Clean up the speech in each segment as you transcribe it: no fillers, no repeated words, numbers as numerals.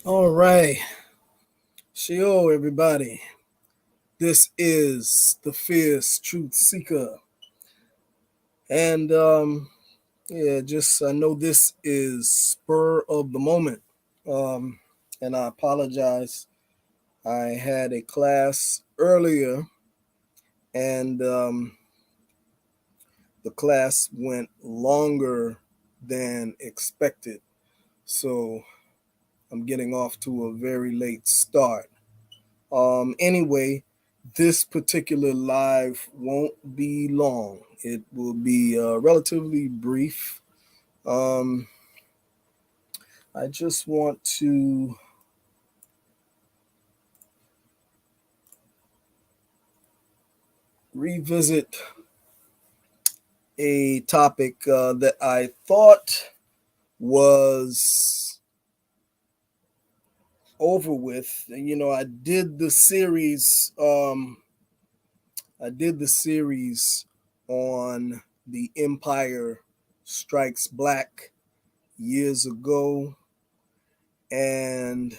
All right. Shio, everybody. This is the Feerce Truth-Seeker. And I know this is spur of the moment. Um, and I apologize. I had a class earlier and the class went longer than expected. So I'm getting off to a very late start. Anyway, this particular live won't be long. It will be relatively brief. Um, I just want to revisit a topic that I thought was over with. You know, I did the series on the Empire Strikes Black years ago, and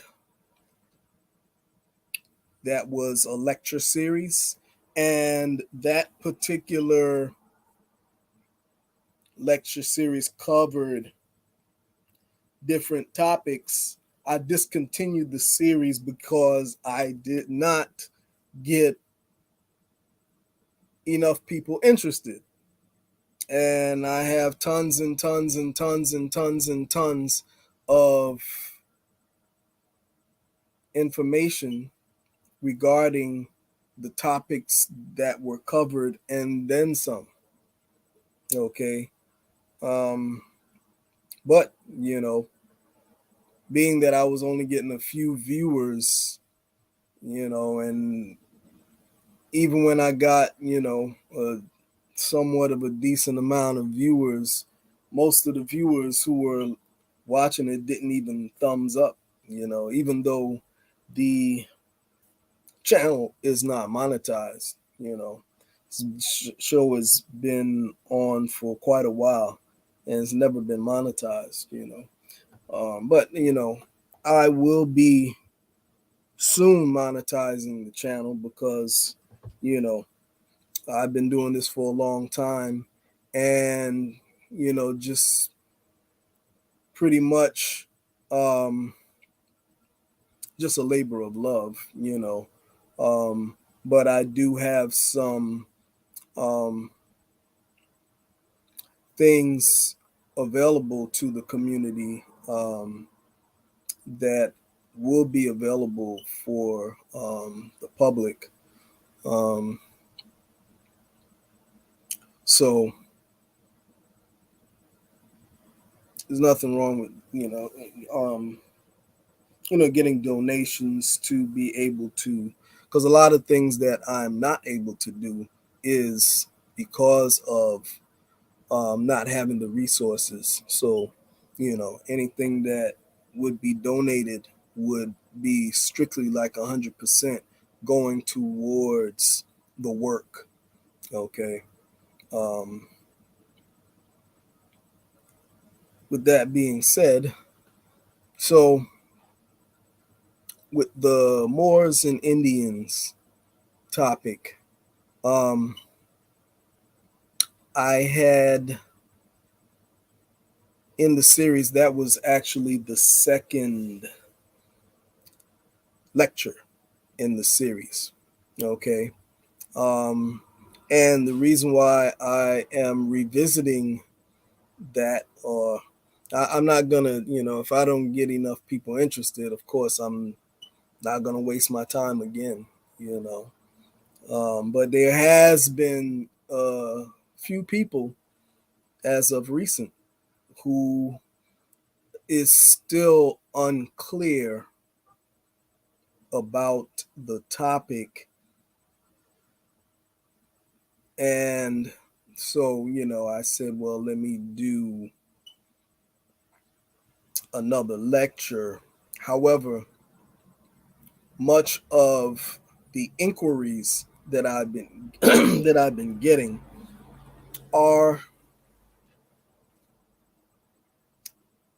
that was a lecture series. And that particular lecture series covered different topics. I discontinued the series because I did not get enough people interested. And I have tons and tons and tons and tons and tons of information regarding the topics that were covered and then some. Okay. Um, but, being that I was only getting a few viewers, and even when I got, somewhat of a decent amount of viewers, most of the viewers who were watching it didn't even thumbs up, even though the channel is not monetized. This show has been on for quite a while and it's never been monetized. But I will be soon monetizing the channel because you know I've been doing this for a long time, and just pretty much um, just a labor of love. But I do have some um, things available to the community that will be available for the public. Um, so there's nothing wrong with um, getting donations to be able to, because a lot of things that I'm not able to do is because of not having the resources. So anything that would be donated would be strictly like 100% going towards the work. Okay. Um, with that being said, so with the Moors and Indians topic, um, I had in the series, that was actually the second lecture in the series. Okay. Um, and the reason why I am revisiting that, or I'm not gonna, if I don't get enough people interested, of course, I'm not gonna waste my time again, But there has been a few people as of recent who is still unclear about the topic. And so, I said, well, let me do another lecture. However, much of the inquiries that I've been that I've been getting are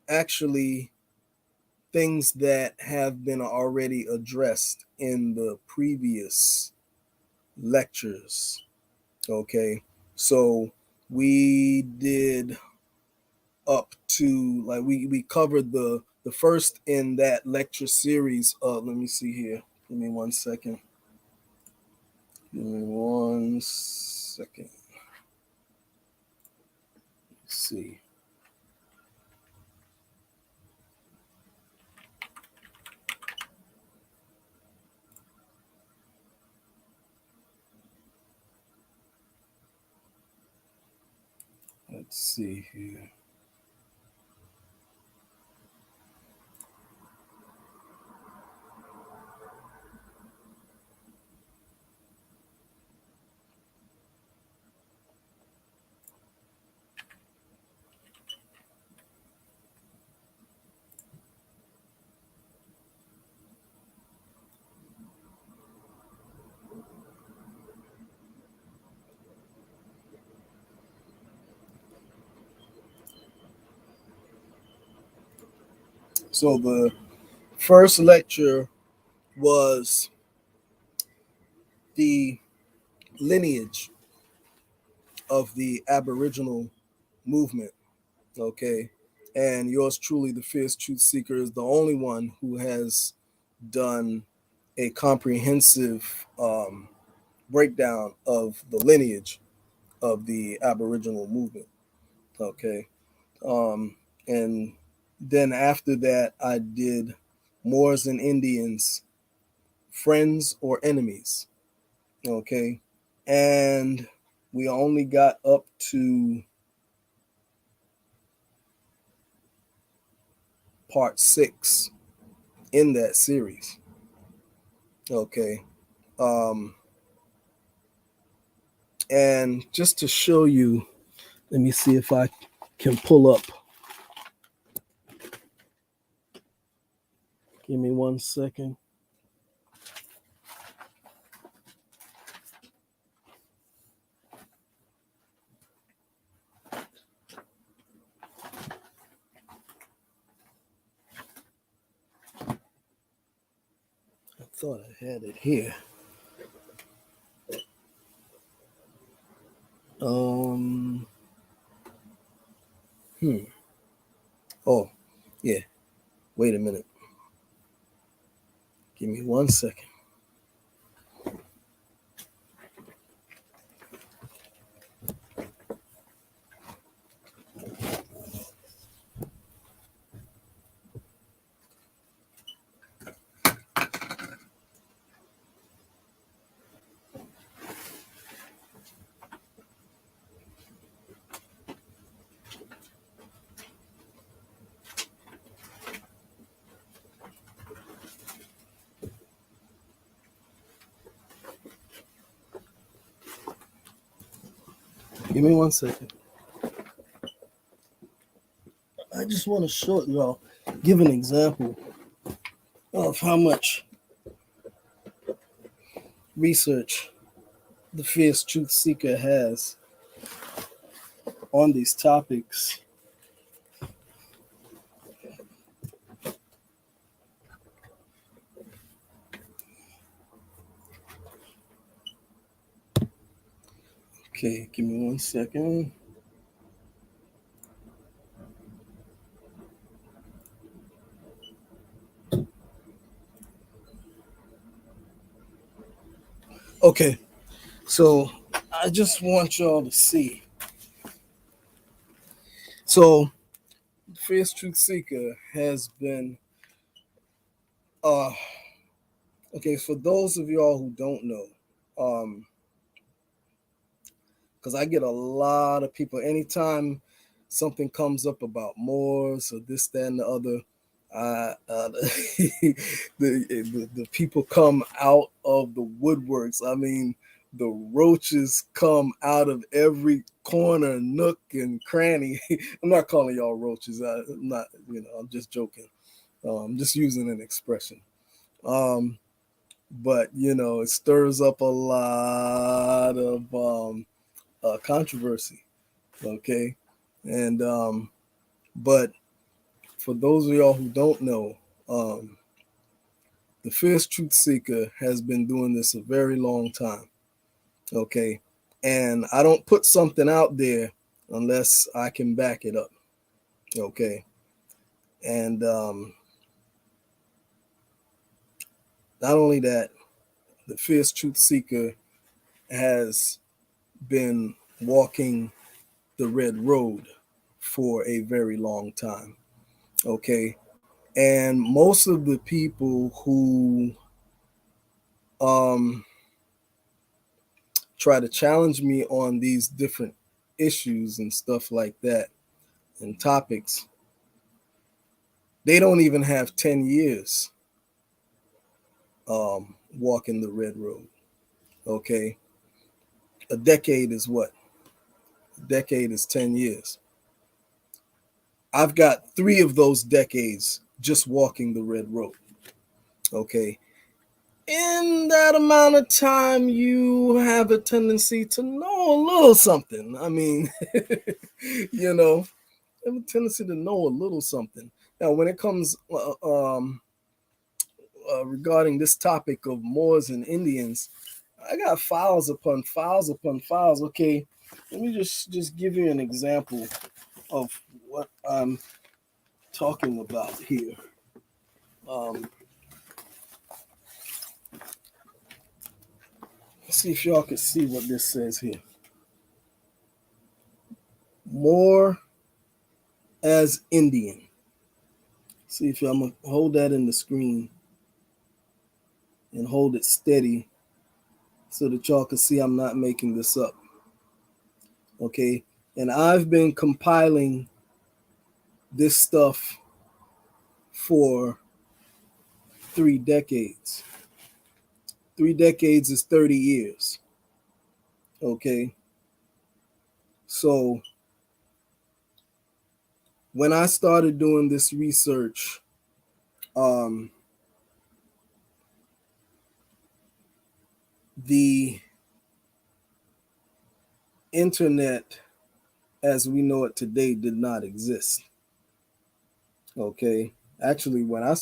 actually things that have been already addressed in the previous lectures. Okay, so we did up to, like, we covered the first in that lecture series. Let me see here. Give me 1 second. Give me 1 second. Let's see. Let's see here. So the first lecture was the lineage of the Aboriginal movement. Okay. And yours truly, the Feerce Truth-Seeker, is the only one who has done a comprehensive breakdown of the lineage of the Aboriginal movement. Okay. And then after that, I did Moors and Indians, friends or enemies. Okay. And we only got up to part 6 in that series. Okay. And just to show you, let me see if I can pull up. Give me 1 second. I thought I had it here. Oh, yeah. Wait a minute. Give me 1 second. Give me 1 second. I just want to show y'all, give an example of how much research the Feerce Truth-Seeker has on these topics. Okay, give me 1 second. Okay, so I just want y'all to see. So, Feerce Truth-Seeker has been, okay, for those of y'all who don't know, because I get a lot of people anytime something comes up about Moors or this, that, and the other. The people come out of the woodworks. I mean, the roaches come out of every corner, nook, and cranny. I'm not calling y'all roaches. I'm not, I'm just joking. I'm just using an expression. But it stirs up a lot of controversy. Okay, and but for those of y'all who don't know, Um, the Feerce Truth-Seeker has been doing this a very long time. Okay. And I don't put something out there unless I can back it up. Okay. And not only that, the Feerce Truth-Seeker has been walking the red road for a very long time. Okay. And most of the people who try to challenge me on these different issues and stuff like that and topics, they don't even have 10 years walking the red road. Okay. A decade is what? A decade is 10 years. I've got 3 of those decades just walking the red road. Okay. In that amount of time, you have a tendency to know a little something. I mean, you know, have a tendency to know a little something. Now, when it comes regarding this topic of Moors and Indians, I got files upon files upon files. Okay, let me just give you an example of what I'm talking about here. Let's see if y'all can see what this says here. Moor as Indian. See if I'm gonna hold that in the screen and hold it steady so that y'all can see I'm not making this up. Okay, and I've been compiling this stuff for 3 decades. 3 decades is 30 years. Okay, so when I started doing this research, the internet as we know it today did not exist. Okay, actually, when I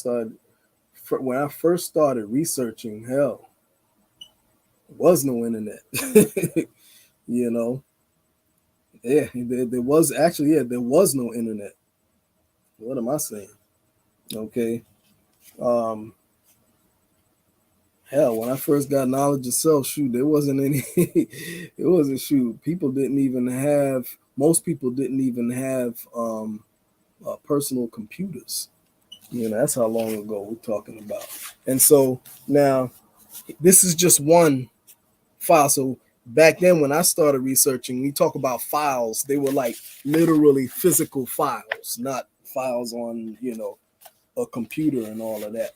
first started researching, hell, there was no internet. You know, yeah, there was actually, yeah, there was no internet. What am I saying? Okay, hell, when I first got knowledge of self, shoot, there wasn't any. It wasn't shoot. Most people didn't even have personal computers. You know, that's how long ago we're talking about. And so now this is just one file. So back then when I started researching, we talk about files, they were like literally physical files, not files on, a computer and all of that.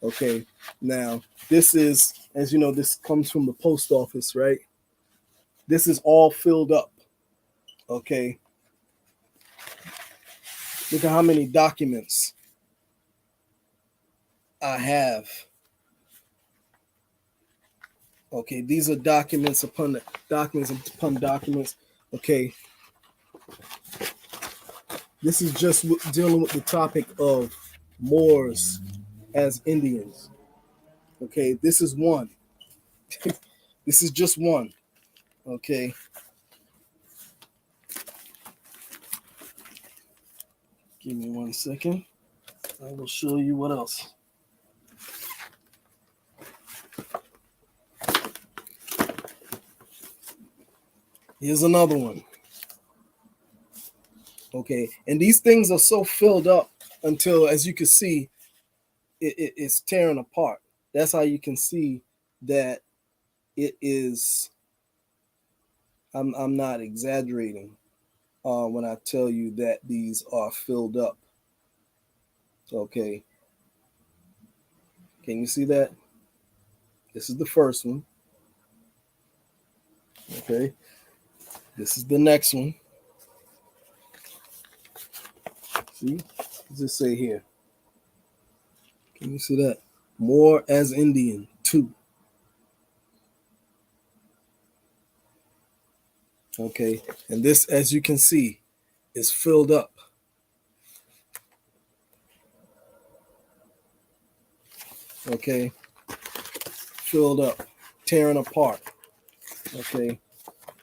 Okay. Now, this is, as you know, this comes from the post office, right? This is all filled up. Okay. Look at how many documents I have. Okay, these are documents upon documents upon documents. Okay, this is just dealing with the topic of Moors as Indians. Okay, this is one. This is just one. Okay. Give me 1 second. I will show you what else. Here's another one. Okay, and these things are so filled up until, as you can see, it's tearing apart. That's how you can see that it is. I'm not exaggerating when I tell you that these are filled up. Okay. Can you see that? This is the first one. Okay. This is the next one. See? What does it say here? Can you see that? Moor as Indian 2. Okay. And this, as you can see, is filled up. Okay, filled up, tearing apart. Okay,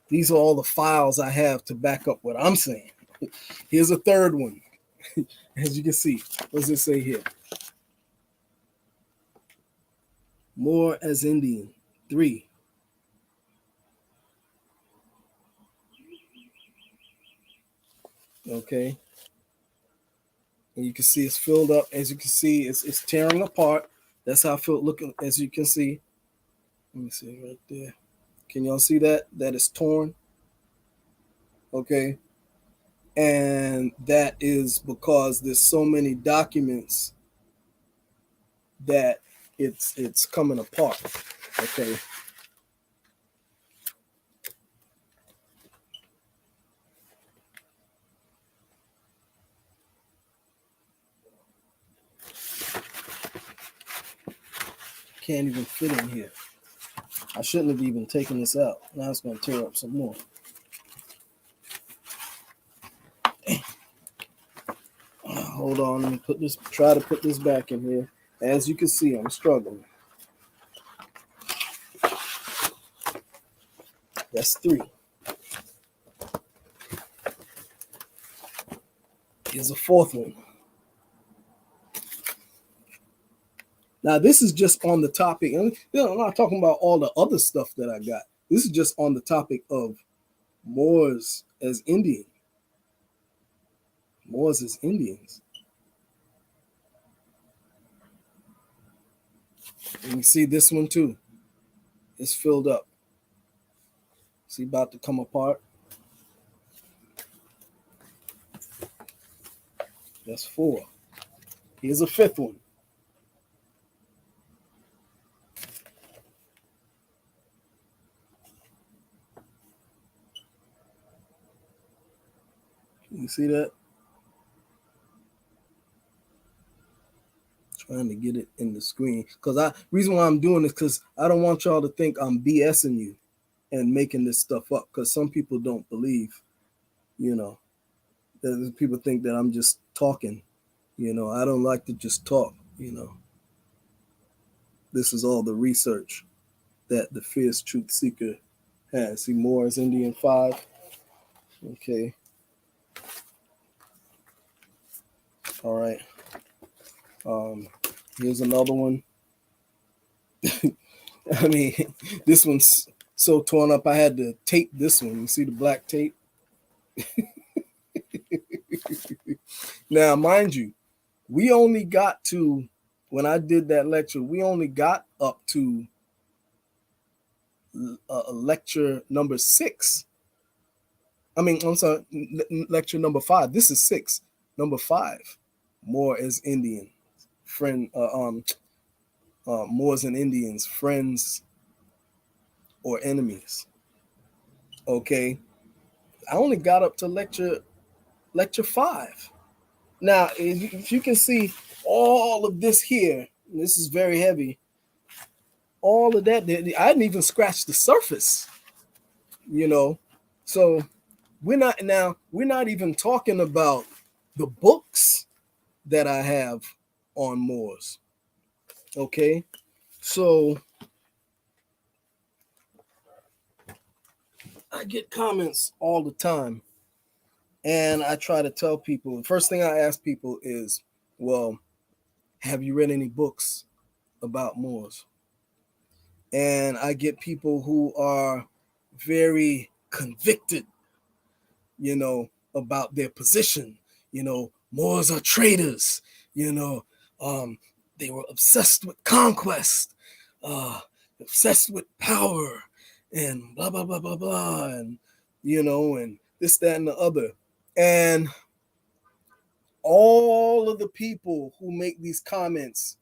these are all the files I have to back up what I'm saying. Here's a third one. As you can see, what does it say here? More as Indian, 3. Okay, and you can see it's filled up. As you can see, it's tearing apart. That's how I feel looking. As you can see, let me see right there. Can y'all see that? That is torn. Okay, and that is because there's so many documents that it's coming apart. Okay. Can't even fit in here. I shouldn't have even taken this out. Now it's going to tear up some more. Hold on, let me try to put this back in here. As you can see, I'm struggling. That's 3. Here's a 4th one. Now, this is just on the topic. And I'm not talking about all the other stuff that I got. This is just on the topic of Moors as Indian. Moors as Indians. And you see this one too. It's filled up. See, about to come apart. That's 4. Here's a 5th one. You see that? Trying to get it in the screen. Because reason why I'm doing this, because I don't want y'all to think I'm BSing you and making this stuff up. Because some people don't believe, that people think that I'm just talking. I don't like to just talk. This is all the research that the Feerce Truth-Seeker has. See, more is Indian 5. Okay. All right. Here's another one. I mean, this one's so torn up, I had to tape this one. You see the black tape? Now, mind you, we only got to, when I did that lecture, we only got up to lecture number 6. I'm sorry, lecture number 5. This is 6. Number 5, more as Indian. Moors and Indians, friends or enemies. Okay. I only got up to lecture 5. Now, if you can see all of this here, this is very heavy. All of that, I didn't even scratch the surface, So we're not even talking about the books that I have on Moors. Okay, so I get comments all the time, and I try to tell people. The first thing I ask people is, well, have you read any books about Moors? And I get people who are very convicted, about their position. Moors are traitors. They were obsessed with conquest, obsessed with power, and blah blah blah blah blah, and and this, that, and the other. And all of the people who make these comments,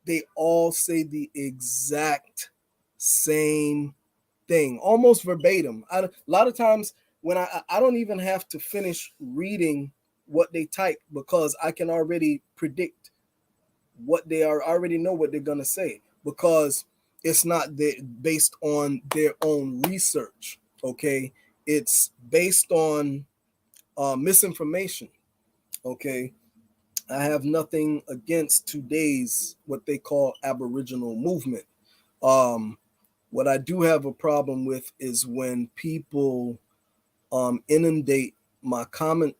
they all say the exact same thing, almost verbatim. A lot of times when I don't even have to finish reading what they type, because I can already predict what they are, already know what they're going to say, because it's not based on their own research. Okay. It's based on misinformation. Okay. I have nothing against today's what they call Aboriginal movement. What I do have a problem with is when people inundate my comment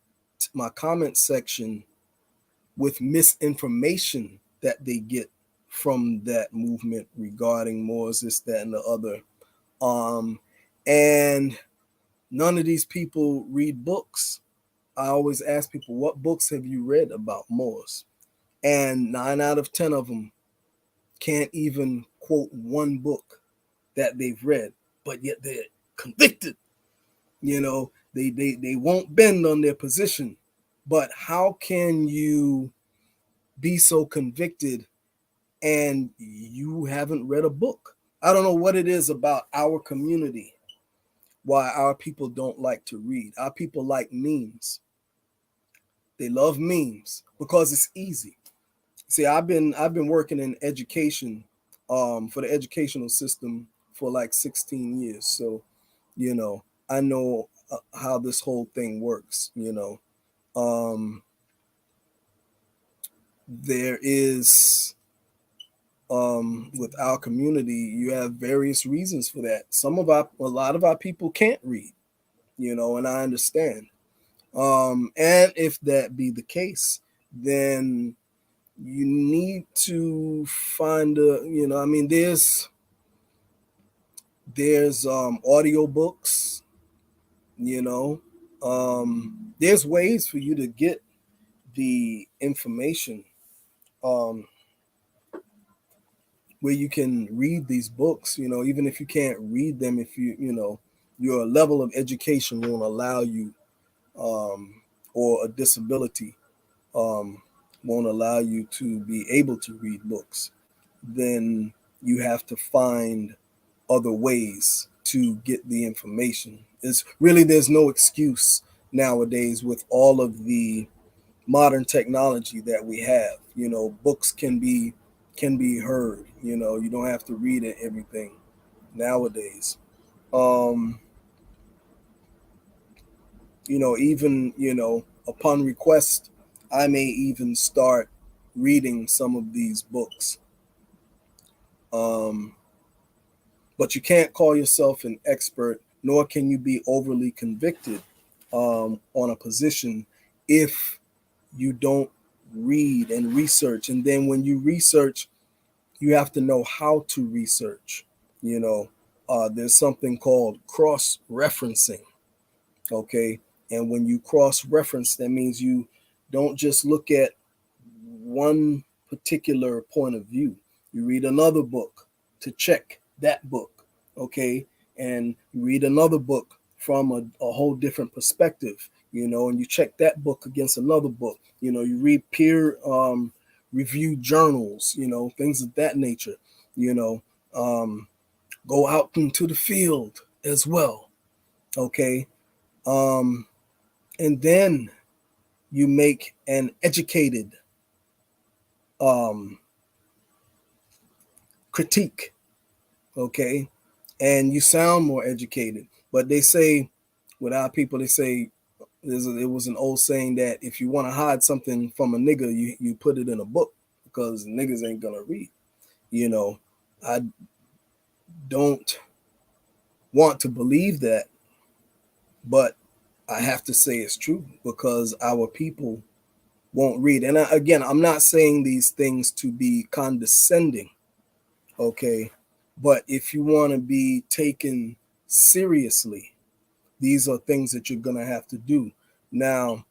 section with misinformation that they get from that movement regarding Moors, this, that, and the other. And none of these people read books. I always ask people, what books have you read about Moors? And 9 out of 10 of them can't even quote one book that they've read, but yet they're convicted. They won't bend on their position. But how can you be so convicted and you haven't read a book? I don't know what it is about our community why our people don't like to read. Our people like memes. They love memes because it's easy. See, I've been working in education for the educational system for like 16 years. So, I know how this whole thing works, there is with our community, you have various reasons for that. A lot of our people can't read, and I understand. And if that be the case, then you need to find there's audio books, there's ways for you to get the information where you can read these books, even if you can't read them, if your level of education won't allow you, or a disability won't allow you to be able to read books, then you have to find other ways to get the information. There's no excuse nowadays with all of the modern technology that we have. Books can be heard. You don't have to read everything nowadays. Um, Even upon request, I may even start reading some of these books. Um, but you can't call yourself an expert, nor can you be overly convicted on a position if you don't read and research. And then when you research, you have to know how to research. There's something called cross referencing. Okay. And when you cross reference, that means you don't just look at one particular point of view. You read another book to check that book. Okay. And you read another book from a whole different perspective, and you check that book against another book. You read peer review journals, things of that nature, go out into the field as well. Okay. And then you make an educated critique. Okay. And you sound more educated. But they say, with our people, they say, it was an old saying that if you want to hide something from a nigga, you put it in a book, because niggas ain't gonna read. I don't want to believe that, but I have to say it's true, because our people won't read. And again, I'm not saying these things to be condescending, okay? But if you want to be taken seriously, these are things that you're going to have to do. Now,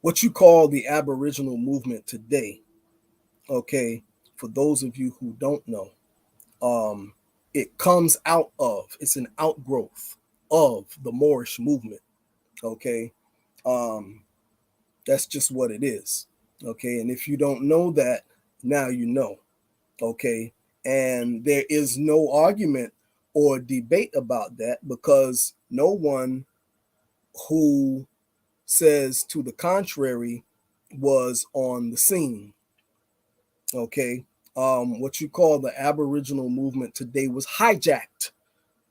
what you call the Aboriginal movement today, okay, for those of you who don't know, it comes out of, it's an outgrowth of the Moorish movement, okay? That's just what it is, okay? And if you don't know that, now you know, okay? And there is no argument or debate about that, because no one who says to the contrary was on the scene, okay? What you call the Aboriginal movement today was hijacked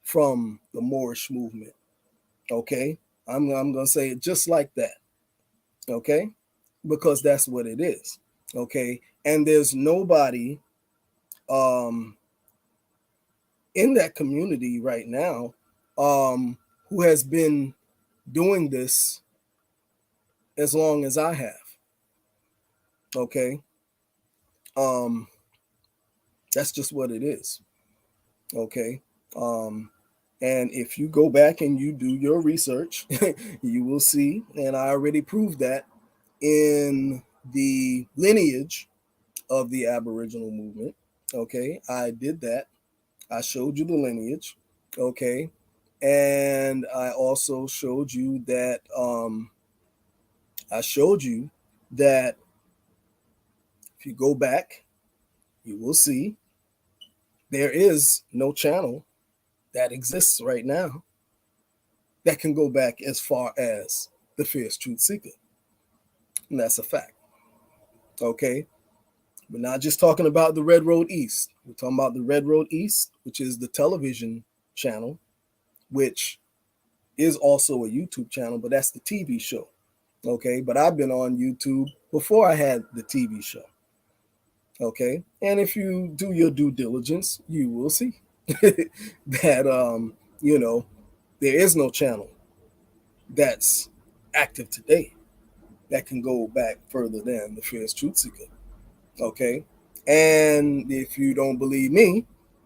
from the Moorish movement, okay? I'm going to say it just like that. okay? Because that's what it is, okay? And there's nobody in that community right now who has been doing this as long as I have, okay? That's just what it is, okay? And if you go back and you do your research, you will see, and I already proved that in the lineage of the Aboriginal movement, okay? I did that. I showed you the lineage, okay? And I also showed you that if you go back, you will see there is no channel that exists right now that can go back as far as the Feerce Truth-Seeker. And that's a fact. Okay. We're not just talking about the Red Road East. We're talking about the Red Road East, which is the television channel, which is also a YouTube channel, but that's the TV show. Okay. But I've been on YouTube before I had the TV show. Okay. And if you do your due diligence, you will see that, there is no channel that's active today that can go back further than the Feerce Truth-Seeker. Okay. And if you don't believe me,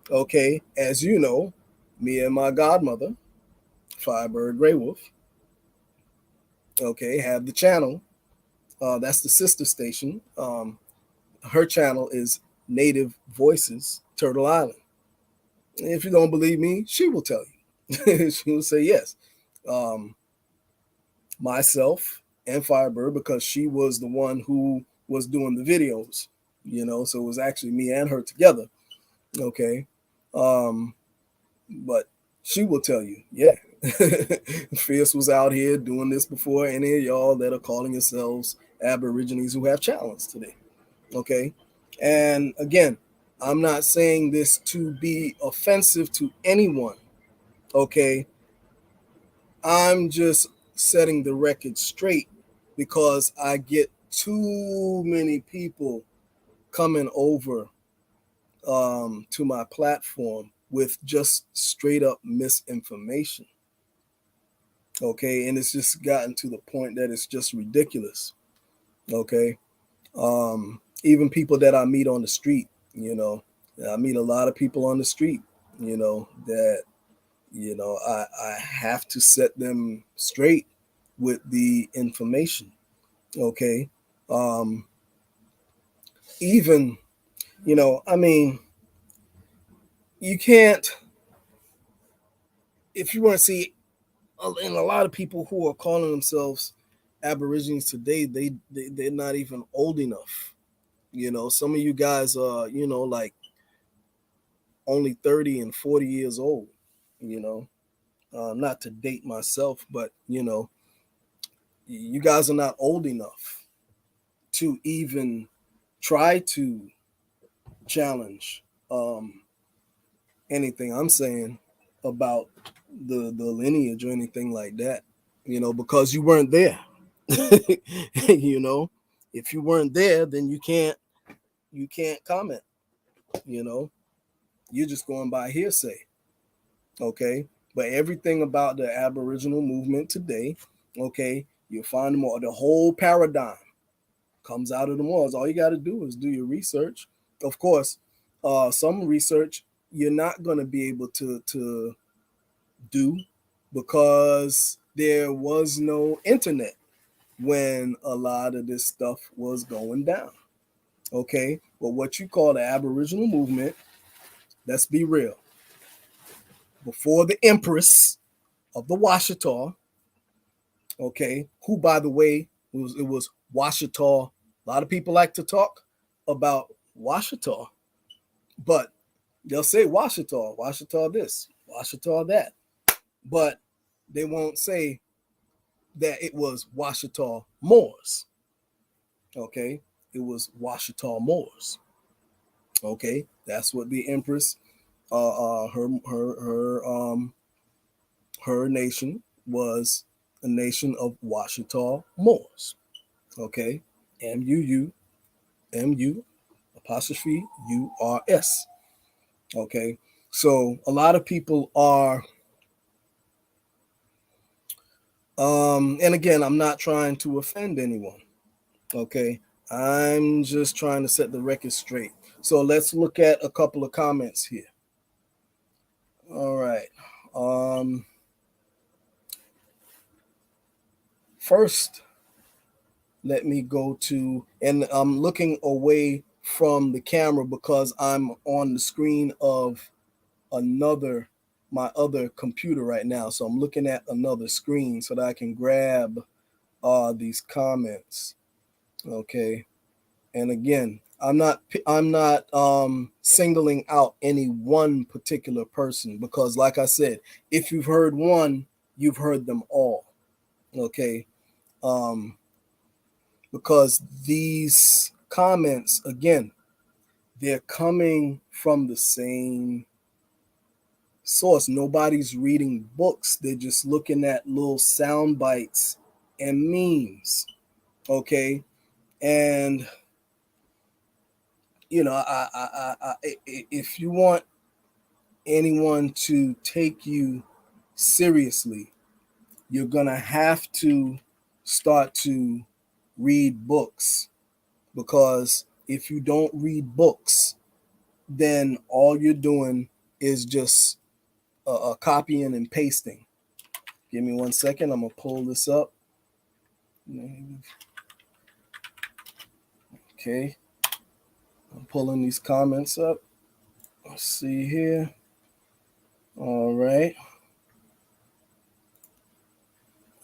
okay, as you know, me and my godmother, Firebird Grey Wolf, okay, have the channel. That's the sister station. Her channel is Native Voices, Turtle Island. If you don't believe me, she will tell you. She will say yes. Myself and Firebird, because she was the one who was doing the videos, so it was actually me and her together. Okay. But she will tell you, yeah, Feerce was out here doing this before any of y'all that are calling yourselves Aborigines who have challenged today. Okay. And again, I'm not saying this to be offensive to anyone. Okay. I'm just setting the record straight because I get too many people coming over to my platform with just straight up misinformation. Okay. And it's just gotten to the point that it's just ridiculous. Okay. Even people that I meet on the street, I meet a lot of people on the street, that, I have to set them straight with the information. Okay. Even, I mean, you can't, if you want to see, and a lot of people who are calling themselves Aborigines today, they're not even old enough. Some of you guys are, like only 30 and 40 years old, not to date myself, but, you guys are not old enough to even try to challenge anything I'm saying about the lineage or anything like that, because you weren't there. you know, if you weren't there, then you can't comment. You're just going by hearsay. Okay. But everything about the Aboriginal movement today, okay, you'll find them all. The whole paradigm comes out of the Moors. All you got to do is do your research. Of course, some research you're not going to be able to do because there was no internet when a lot of this stuff was going down. Okay, but what you call the Aboriginal movement, let's be real. Before the Empress of the Washita, okay, who by the way it was Washita. A lot of people like to talk about Washita, but they'll say Washita, Washita this, Washita that, but they won't say that it was Washita Moors. Okay, it was Washita Moors. Okay, that's what the Empress, her nation was a nation of Washita Moors. Okay, M-U-U-M-U apostrophe U-R-S. Okay, so a lot of people are, and again, I'm not trying to offend anyone. Okay, I'm just trying to set the record straight. So let's look at a couple of comments here. All right. First, let me go to, and I'm looking away from the camera because I'm on the screen of my other computer right now. So I'm looking at another screen so that I can grab these comments. Okay. And again, I'm not singling out any one particular person, because like I said, if you've heard one, you've heard them all. Okay. Because these comments, again, they're coming from the same source. Nobody's reading books. They're just looking at little sound bites and memes. Okay. And if you want anyone to take you seriously, you're gonna have to start to read books, because if you don't read books, then all you're doing is just copying and pasting. Give me 1 second. I'm gonna pull this up. Okay, I'm pulling these comments up. Let's see here. All right.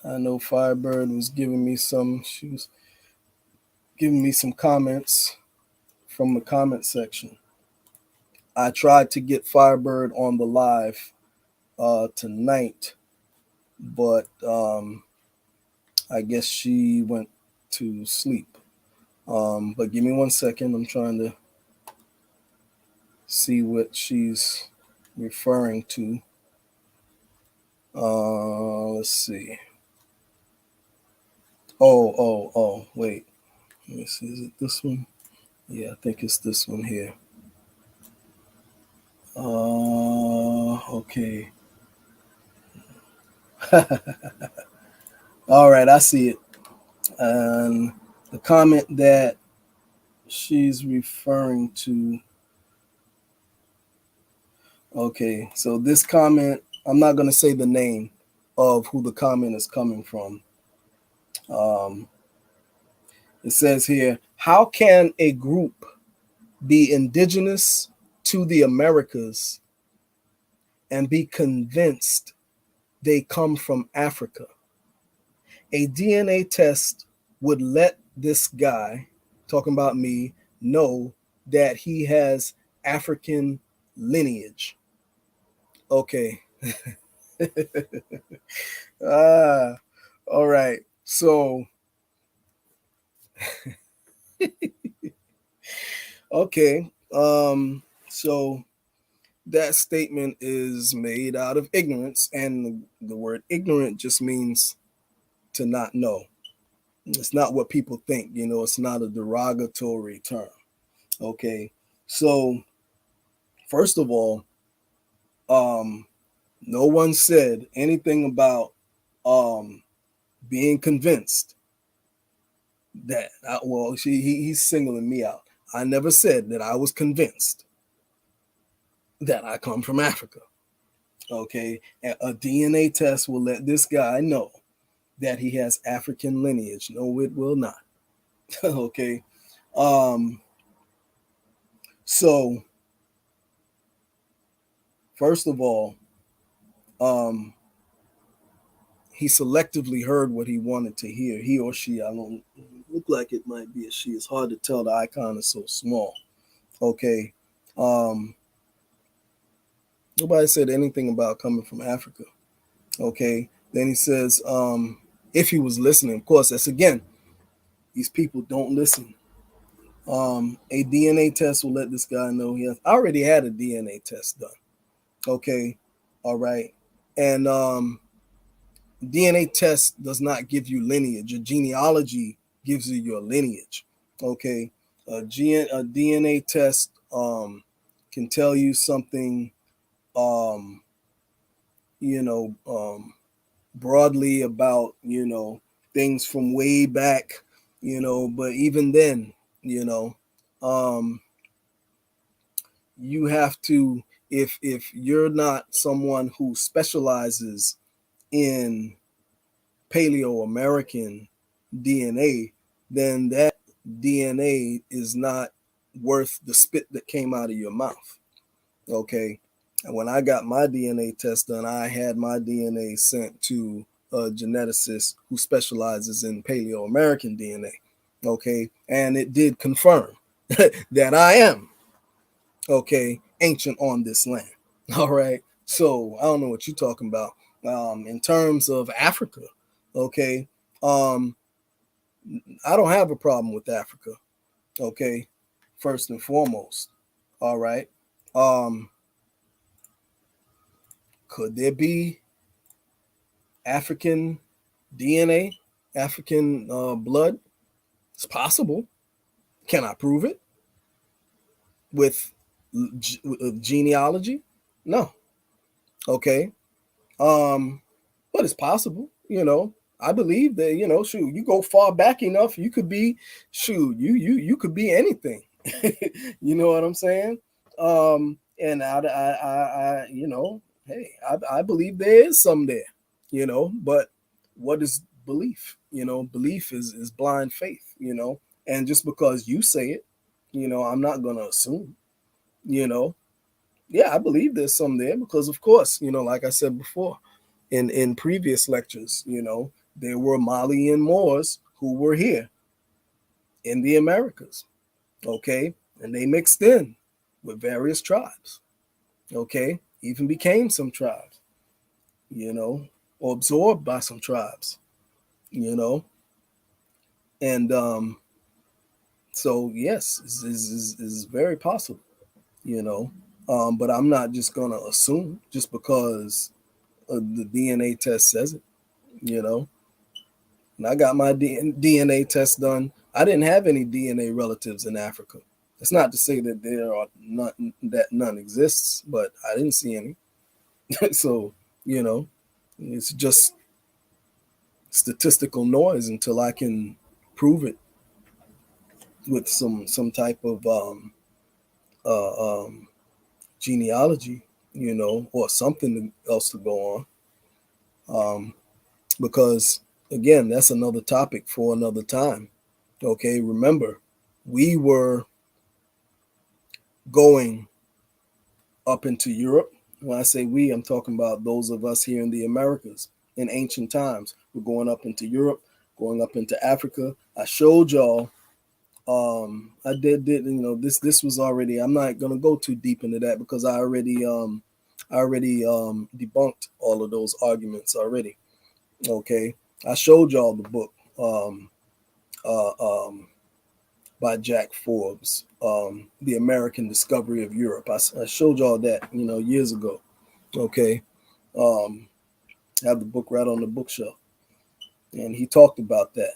I know Firebird was giving me some. She was giving me some comments from the comment section. I tried to get Firebird on the live tonight, but I guess she went to sleep. But give me 1 second. I'm trying to see what she's referring to. Let's see. Oh, wait. Let me see. Is it this one? Yeah, I think it's this one here. Okay. All right, I see it. And the comment that she's referring to. Okay, so this comment, I'm not going to say the name of who the comment is coming from. It says here, how can a group be indigenous to the Americas and be convinced they come from Africa? A DNA test would let this guy, talking about me, know that he has African lineage. Okay. All right. So, okay. So that statement is made out of ignorance, and the word ignorant just means to not know. It's not what people think, it's not a derogatory term. Okay. So, first of all, no one said anything about being convinced that he's singling me out. I never said that I was convinced that I come from Africa. Okay. A DNA test will let this guy know that he has African lineage. No, it will not. Okay. So first of all, he selectively heard what he wanted to hear. He or she, I don't look like it might be a she. It's hard to tell. The icon is so small. Okay. Nobody said anything about coming from Africa. Okay. Then he says, if he was listening, of course, that's again, these people don't listen. A DNA test will let this guy know he has. I already had a DNA test done. Okay. All right. And DNA test does not give you lineage. Your genealogy gives you your lineage. Okay, a DNA test can tell you something, um, you know, broadly about, things from way back, but even then, you know, um, you have to, if you're not someone who specializes in Paleo American DNA, then that DNA is not worth the spit that came out of your mouth. Okay. And when I got my DNA test done, I had my DNA sent to a geneticist who specializes in Paleo American DNA. Okay. And it did confirm that I am, okay, ancient on this land. All right. So I don't know what you're talking about. In terms of Africa, okay, um, I don't have a problem with Africa. Okay, first and foremost. All right. Um, could there be African DNA, African blood? It's possible. Can I prove it with genealogy? No. Okay. Um, but it's possible, I believe that, shoot, you go far back enough, you could be, shoot, you could be anything. You know what I'm saying? And hey, I believe there is some there, but what is belief? Belief is blind faith, and just because you say it, I'm not gonna assume, you know. Yeah, I believe there's some there because, of course, like I said before, in previous lectures, there were Malian Moors who were here in the Americas, okay, and they mixed in with various tribes, okay, even became some tribes, or absorbed by some tribes, you know, and so yes, is very possible, you know, but I'm not just gonna assume just because the DNA test says it, you know. And I got my DNA test done. I didn't have any DNA relatives in Africa. It's not to say that there are none exists, but I didn't see any. So, you know, it's just statistical noise until I can prove it with some type of uh, um, genealogy, or something else to go on. Because again, that's another topic for another time. Okay, remember, we were going up into Europe. When I say we, I'm talking about those of us here in the Americas in ancient times. We're going up into Europe, going up into Africa. I showed y'all. I did this was already. I'm not gonna go too deep into that because I already debunked all of those arguments already. Okay, I showed y'all the book. Uh, um, by Jack Forbes, The American Discovery of Europe. I showed y'all that, years ago. Okay. I have the book right on the bookshelf. And he talked about that.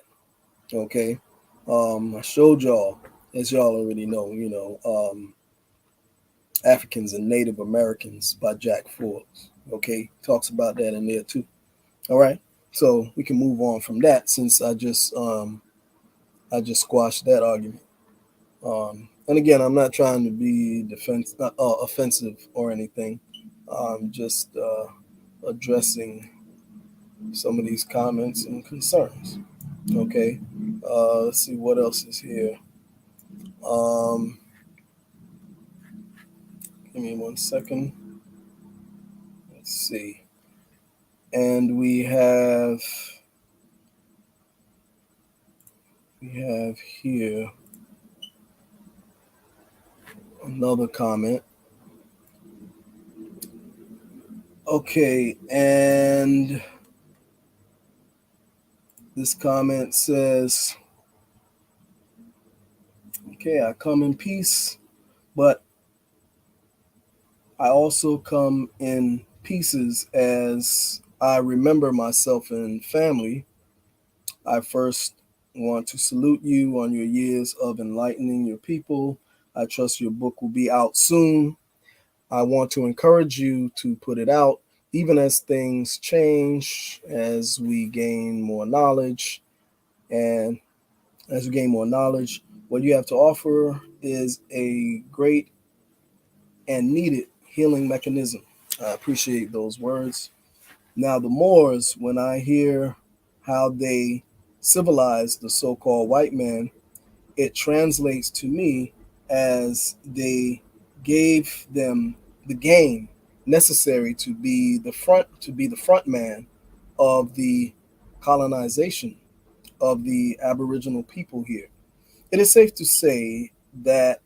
Okay. I showed y'all, as y'all already know, Africans and Native Americans by Jack Forbes. Okay. Talks about that in there too. All right. So we can move on from that since I just squashed that argument. And again, I'm not trying to be offensive or anything. I'm just addressing some of these comments and concerns. Okay. Let's see what else is here. Um, Give me 1 second. Let's see. And we have here another comment. Okay, and this comment says, okay, I come in peace, but I also come in pieces as I remember myself in family. I first want to salute you on your years of enlightening your people. I trust your book will be out soon. I want to encourage you to put it out, even as things change, as we gain more knowledge. And as we gain more knowledge, what you have to offer is a great and needed healing mechanism. I appreciate those words. Now, the Moors, when I hear how they civilized the so called white man, it translates to me as they gave them the game necessary to be the front man of the colonization of the Aboriginal people here. It is safe to say that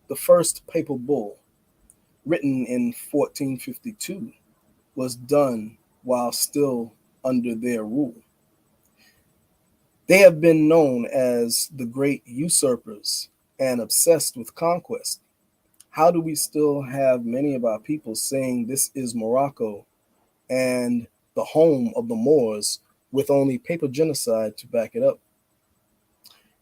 the first papal bull, written in 1452, was done while still under their rule. They have been known as the great usurpers and obsessed with conquest. How do we still have many of our people saying this is Morocco and the home of the Moors with only paper genocide to back it up?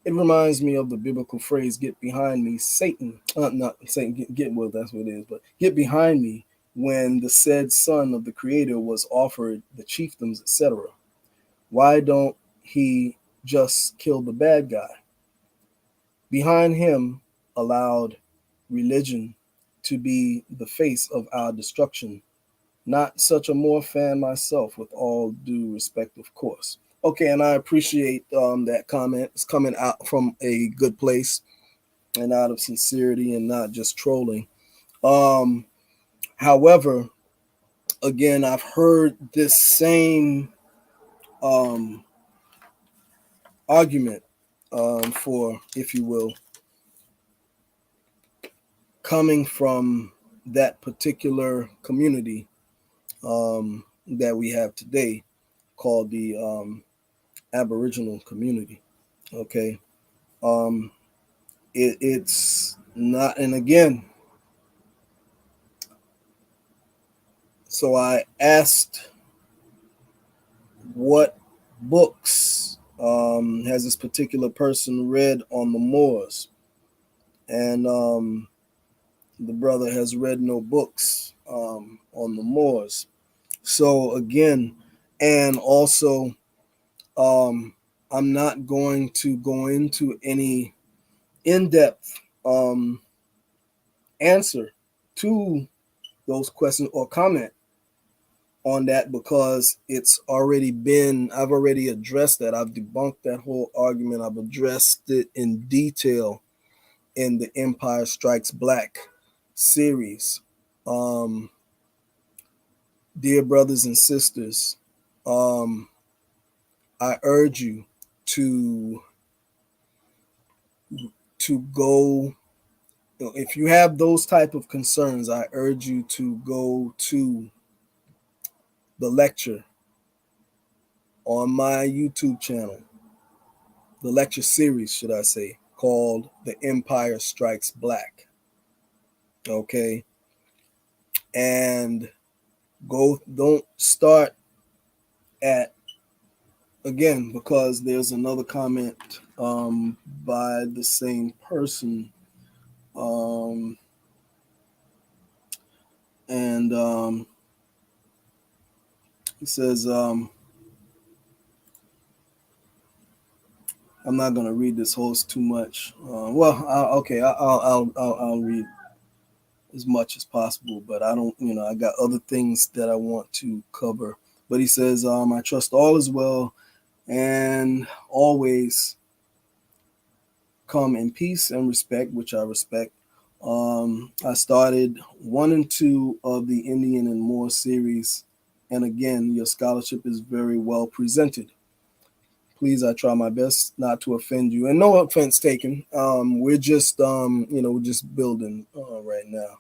It reminds me of the biblical phrase, get behind me, Satan. Not Satan, get well, that's what it is, but get behind me, when the said son of the creator was offered the chiefdoms, etc. Why don't he just kill the bad guy? Behind him allowed religion to be the face of our destruction. Not such a Moore fan myself, with all due respect, of course. Okay, and I appreciate that comment. It's coming out from a good place and out of sincerity and not just trolling. Um, However, again, I've heard this same um, argument for, if you will, coming from that particular community that we have today called the Aboriginal community. Okay. Um, it's not, and again, so I asked what books has this particular person read on the Moors, and the brother has read no books on the Moors. So again, and also, I'm not going to go into any in-depth answer to those questions or comment on that, because I've already addressed that. I've debunked that whole argument. I've addressed it in detail in the Empire Strikes Black series. Dear brothers and sisters, I urge you to go. If you have those type of concerns, I urge you to go to the lecture on my YouTube channel, the lecture series, should I say, called The Empire Strikes Black. Okay. And don't start at, again, because there's another comment by the same person. And he says, I'm not going to read this whole too much. I'll read as much as possible, but I don't, I got other things that I want to cover. But he says, I trust all is well and always come in peace and respect, which I respect. I started 1 and 2 of the Indian and Moor series, and again, your scholarship is very well presented. Please, I try my best not to offend you, and no offense taken. We're just, we're just building right now,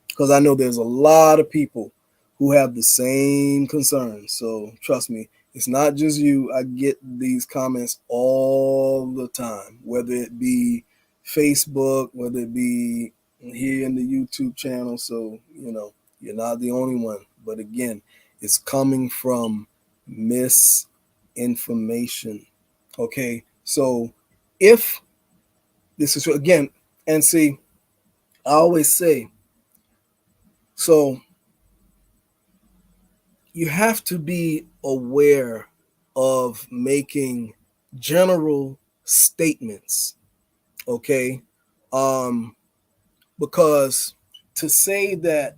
because I know there's a lot of people who have the same concerns. So trust me, it's not just you. I get these comments all the time, whether it be Facebook, whether it be here in the YouTube channel. So, you're not the only one. But again, it's coming from misinformation. Okay, so if this is again, and see, I always say, so you have to be aware of making general statements, okay? Because to say that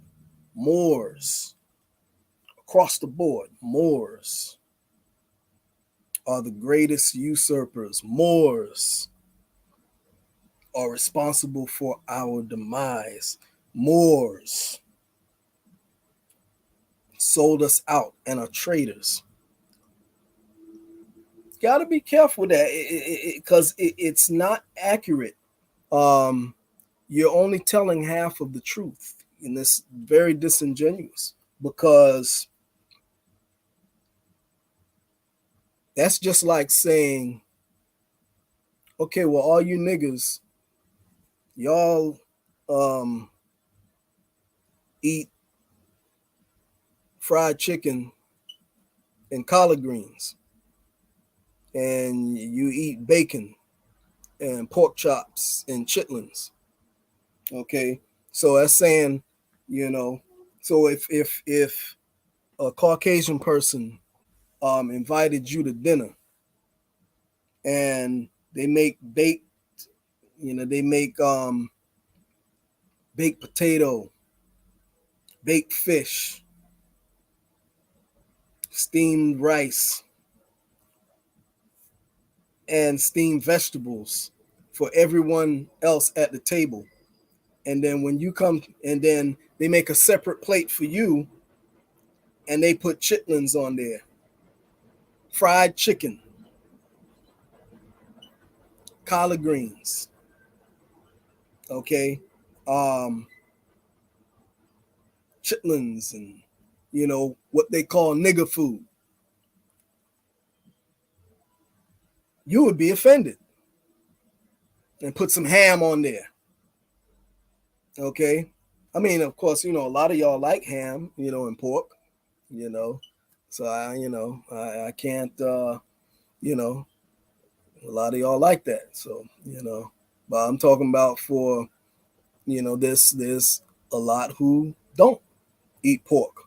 Moors across the board, Moors are the greatest usurpers, Moors are responsible for our demise, Moors sold us out and are traitors. Got to be careful with that because it's not accurate. Um, you're only telling half of the truth, and it's very disingenuous because that's just like saying, okay, well, all you niggas, y'all eat fried chicken and collard greens, and you eat bacon and pork chops and chitlins. Okay, so that's saying, you know, so if a Caucasian person invited you to dinner and they make baked, they make baked potato, baked fish, steamed rice, and steamed vegetables for everyone else at the table. And then when you come, and then they make a separate plate for you and they put chitlins on there, fried chicken, collard greens, okay, um, chitlins, and what they call nigger food. You would be offended and put some ham on there, okay. I mean, of course, a lot of y'all like ham, and pork, you know. So I can't, you know, a lot of y'all like that. So, but I'm talking about for, there's a lot who don't eat pork.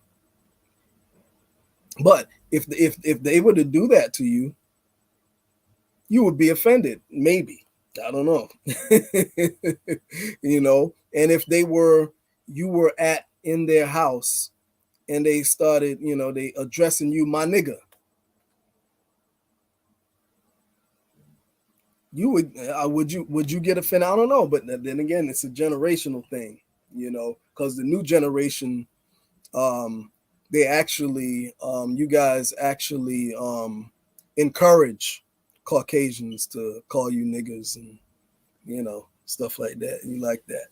But if they were to do that to you, you would be offended, maybe. I don't know. And if you were at in their house and they started, they addressing you, my nigga, you would you get offended? I don't know, but then again, it's a generational thing, because the new generation, um, they actually, you guys actually encourage Caucasians to call you niggas and stuff like that. You like that,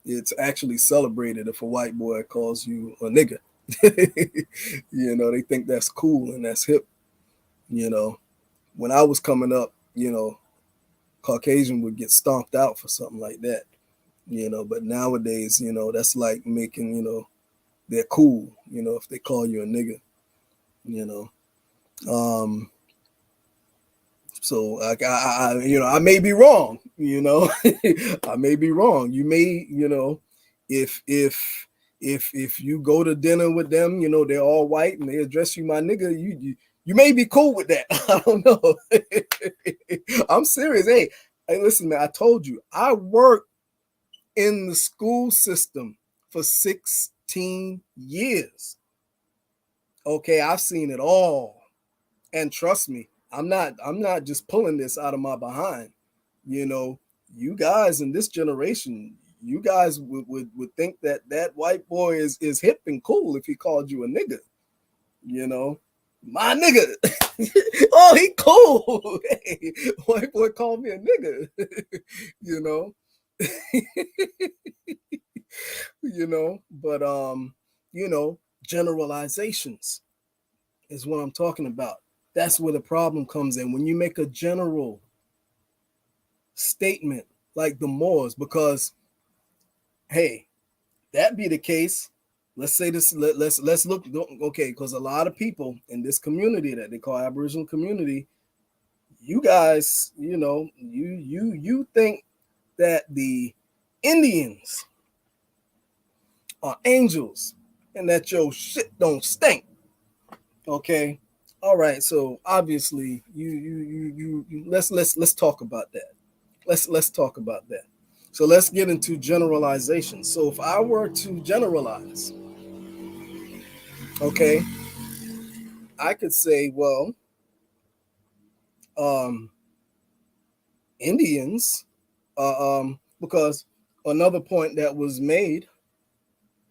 it's actually celebrated if a white boy calls you a nigga. They think that's cool and that's hip. When I was coming up, Caucasian would get stomped out for something like that, but nowadays, that's like making, they're cool, if they call you a nigga, you know. Um, so I may be wrong, I may be wrong. You may, if you go to dinner with them, they're all white and they address you, my nigga, you may be cool with that. I don't know. I'm serious. Hey, listen, man, I told you, I worked in the school system for 16 years. Okay, I've seen it all. And trust me, I'm not just pulling this out of my behind. You guys in this generation, you guys would think that white boy is hip and cool if he called you a nigga. My nigga. Oh, he cool. Hey, white boy called me a nigga. you know. But generalizations is what I'm talking about. That's where the problem comes in when you make a general statement like the Moors, because hey, that be the case. Let's say this. Let's look. Okay, because a lot of people in this community that they call Aboriginal community, you guys, you think that the Indians are angels and that your shit don't stink. Okay. All right. So obviously let's talk about that. Let's talk about that. So let's get into generalization. So if I were to generalize, okay, I could say, well, um, Indians, because another point that was made,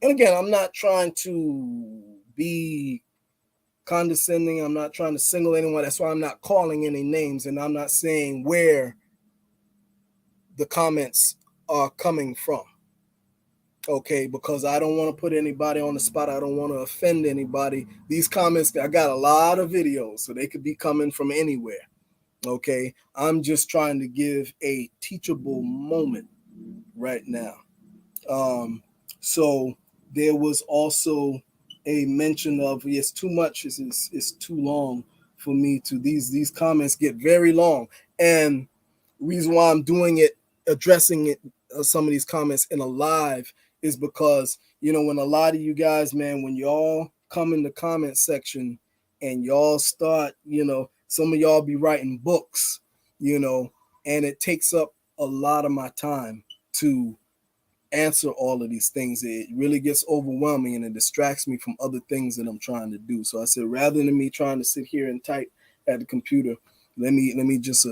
and again, I'm not trying to be condescending. I'm not trying to single anyone. That's why I'm not calling any names, and I'm not saying where the comments are coming from. Okay, because I don't want to put anybody on the spot. I don't want to offend anybody. These comments, I got a lot of videos, so they could be coming from anywhere. Okay, I'm just trying to give a teachable moment right now. So there was also a mention of, it's too much, it's too long for me to, these comments get very long, and reason why I'm doing it, addressing it, some of these comments in a live, is because, when a lot of you guys, man, when y'all come in the comment section and y'all start, some of y'all be writing books, and it takes up a lot of my time to answer all of these things. It really gets overwhelming and it distracts me from other things that I'm trying to do. So I said, rather than me trying to sit here and type at the computer, let me just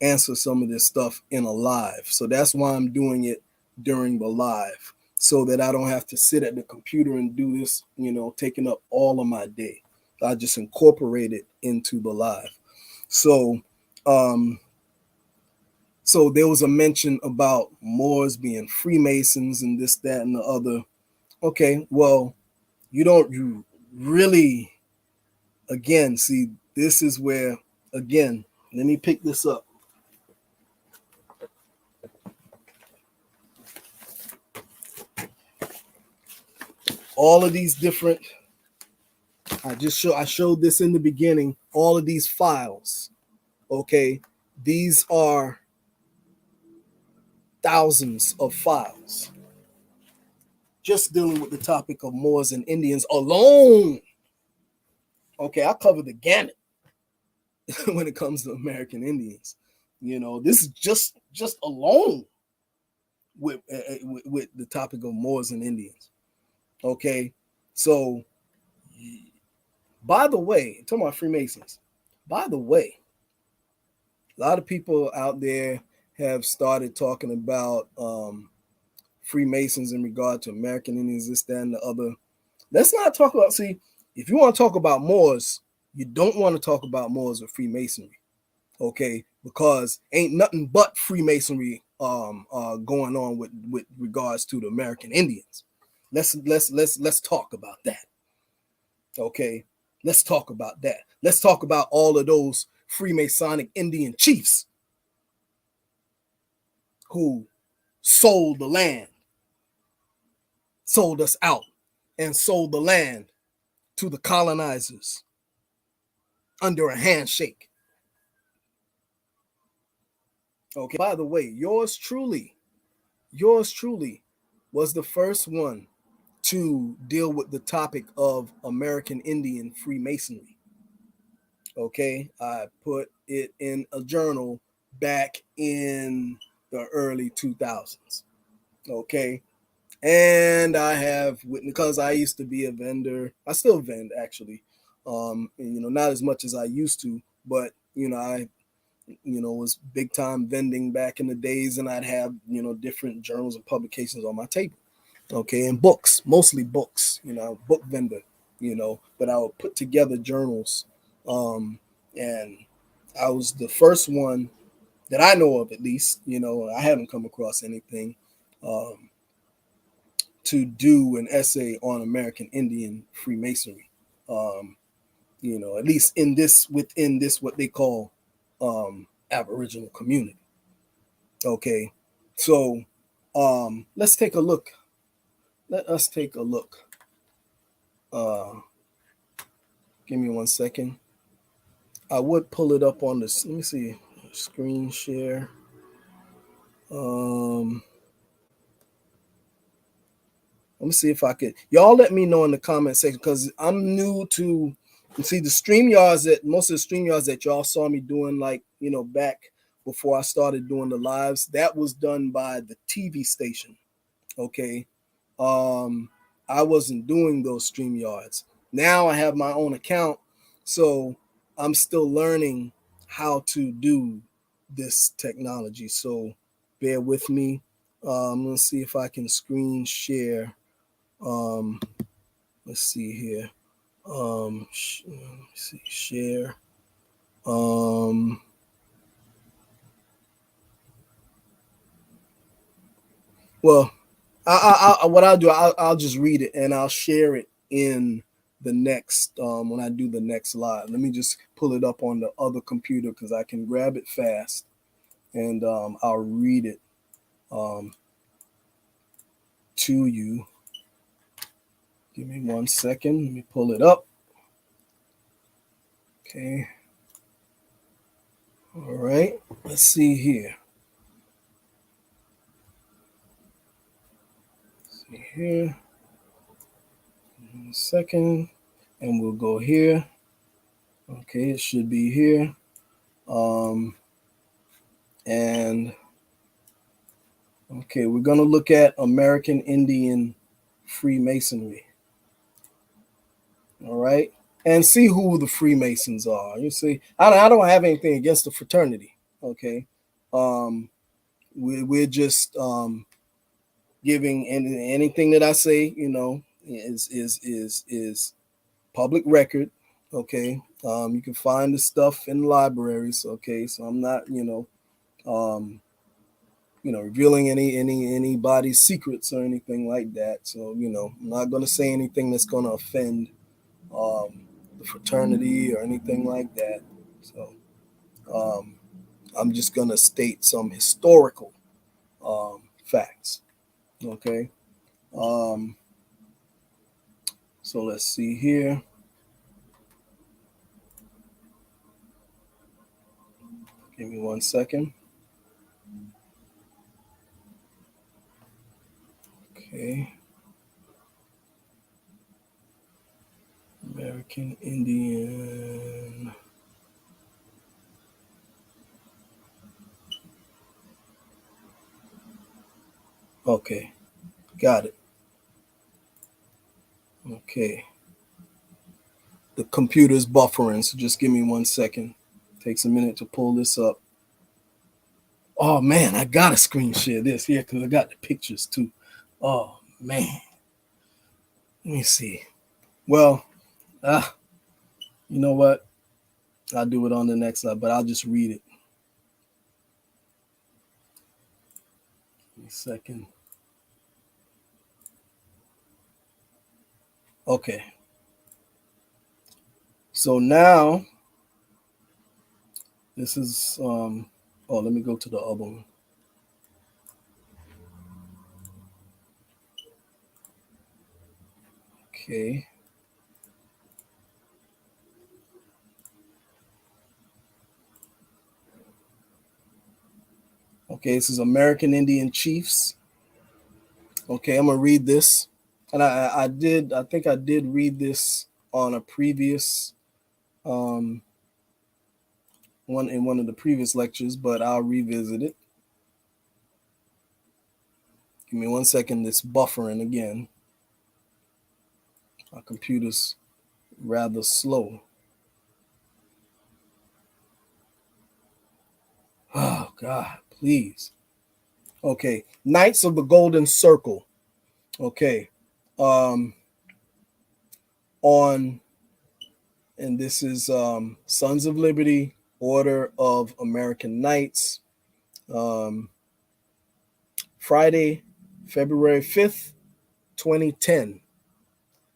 answer some of this stuff in a live. So that's why I'm doing it during the live, so that I don't have to sit at the computer and do this, taking up all of my day. I just incorporate it into the live. So so there was a mention about Moors being Freemasons and this, that, and the other. Okay, well, you really, again, see, this is where, again, let me pick this up. All of these different, I showed this in the beginning, all of these files. Okay, these are thousands of files just dealing with the topic of Moors and Indians alone. Okay, I cover the gamut when it comes to American Indians. This is just alone with the topic of Moors and Indians. Okay, so by the way, talking about Freemasons. By the way, a lot of people out there have started talking about Freemasons in regard to American Indians, this, that, and the other. Let's not talk about. See, if you want to talk about Moors, you don't want to talk about Moors or Freemasonry. Okay, because ain't nothing but Freemasonry going on with regards to the American Indians. Let's talk about that. Okay, let's talk about that. Let's talk about all of those Freemasonic Indian chiefs who sold the land, sold us out, and sold the land to the colonizers under a handshake. Okay, by the way, yours truly was the first one to deal with the topic of American Indian Freemasonry. Okay, I put it in a journal back in the early 2000s. Okay, and I have, because I used to be a vendor, I still vend actually, not as much as I used to, but I was big time vending back in the days, and I'd have different journals and publications on my table. Okay, and books, mostly books, book vendor, but I would put together journals. And I was the first one that I know of, at least, I haven't come across anything to do an essay on American Indian Freemasonry. At least within this, what they call Aboriginal community. Okay, so let's take a look. Let us take a look. Give me 1 second. I would pull it up on this. Let me see. Screen share. Let me see if I could. Y'all let me know in the comment section because I'm new to. You see the StreamYards that most of the StreamYards that y'all saw me doing, like back before I started doing the lives, that was done by the TV station. Okay, I wasn't doing those StreamYards. Now I have my own account, so I'm still learning how to do this technology. So bear with me. I'm gonna see if I can screen share. Um, let's see here. Let me see, share. Um, well, what I'll do, I'll just read it and I'll share it in the next when I do the next live. Let me just pull it up on the other computer because I can grab it fast and I'll read it um, to you. Give me 1 second. Let me pull it up. Okay. All right. Let's see here. Let's see here. 1 second. And we'll go here. Okay, it should be here. And okay, we're going to look at American Indian Freemasonry. All right. And see who the Freemasons are. You see, I don't have anything against the fraternity. Okay. We're just giving anything that I say, is public record. Okay. You can find the stuff in the libraries. Okay. So I'm not, revealing anybody's secrets or anything like that. So, I'm not going to say anything that's going to offend the fraternity or anything like that. So, I'm just going to state some historical facts. Okay. Um, so let's see here. Give me 1 second. Okay. American Indian. Okay. Got it. Okay. The computer's buffering, so just give me 1 second. Takes a minute to pull this up. Oh man, I gotta screen share this here because I got the pictures too. Oh man. Let me see. Well, you know what? I'll do it on the next slide, but I'll just read it. Give me a second. Okay. So now this is let me go to the other one. Okay. Okay, this is American Indian Chiefs. Okay, I'm gonna read this. And I think I did read this on a previous one in one of the previous lectures, but I'll revisit it. Give me 1 second, it's buffering again. My computer's rather slow. Oh God, please. Okay, Knights of the Golden Circle. Okay. On and this is Sons of Liberty, Order of American Knights. Friday, February 5th, 2010.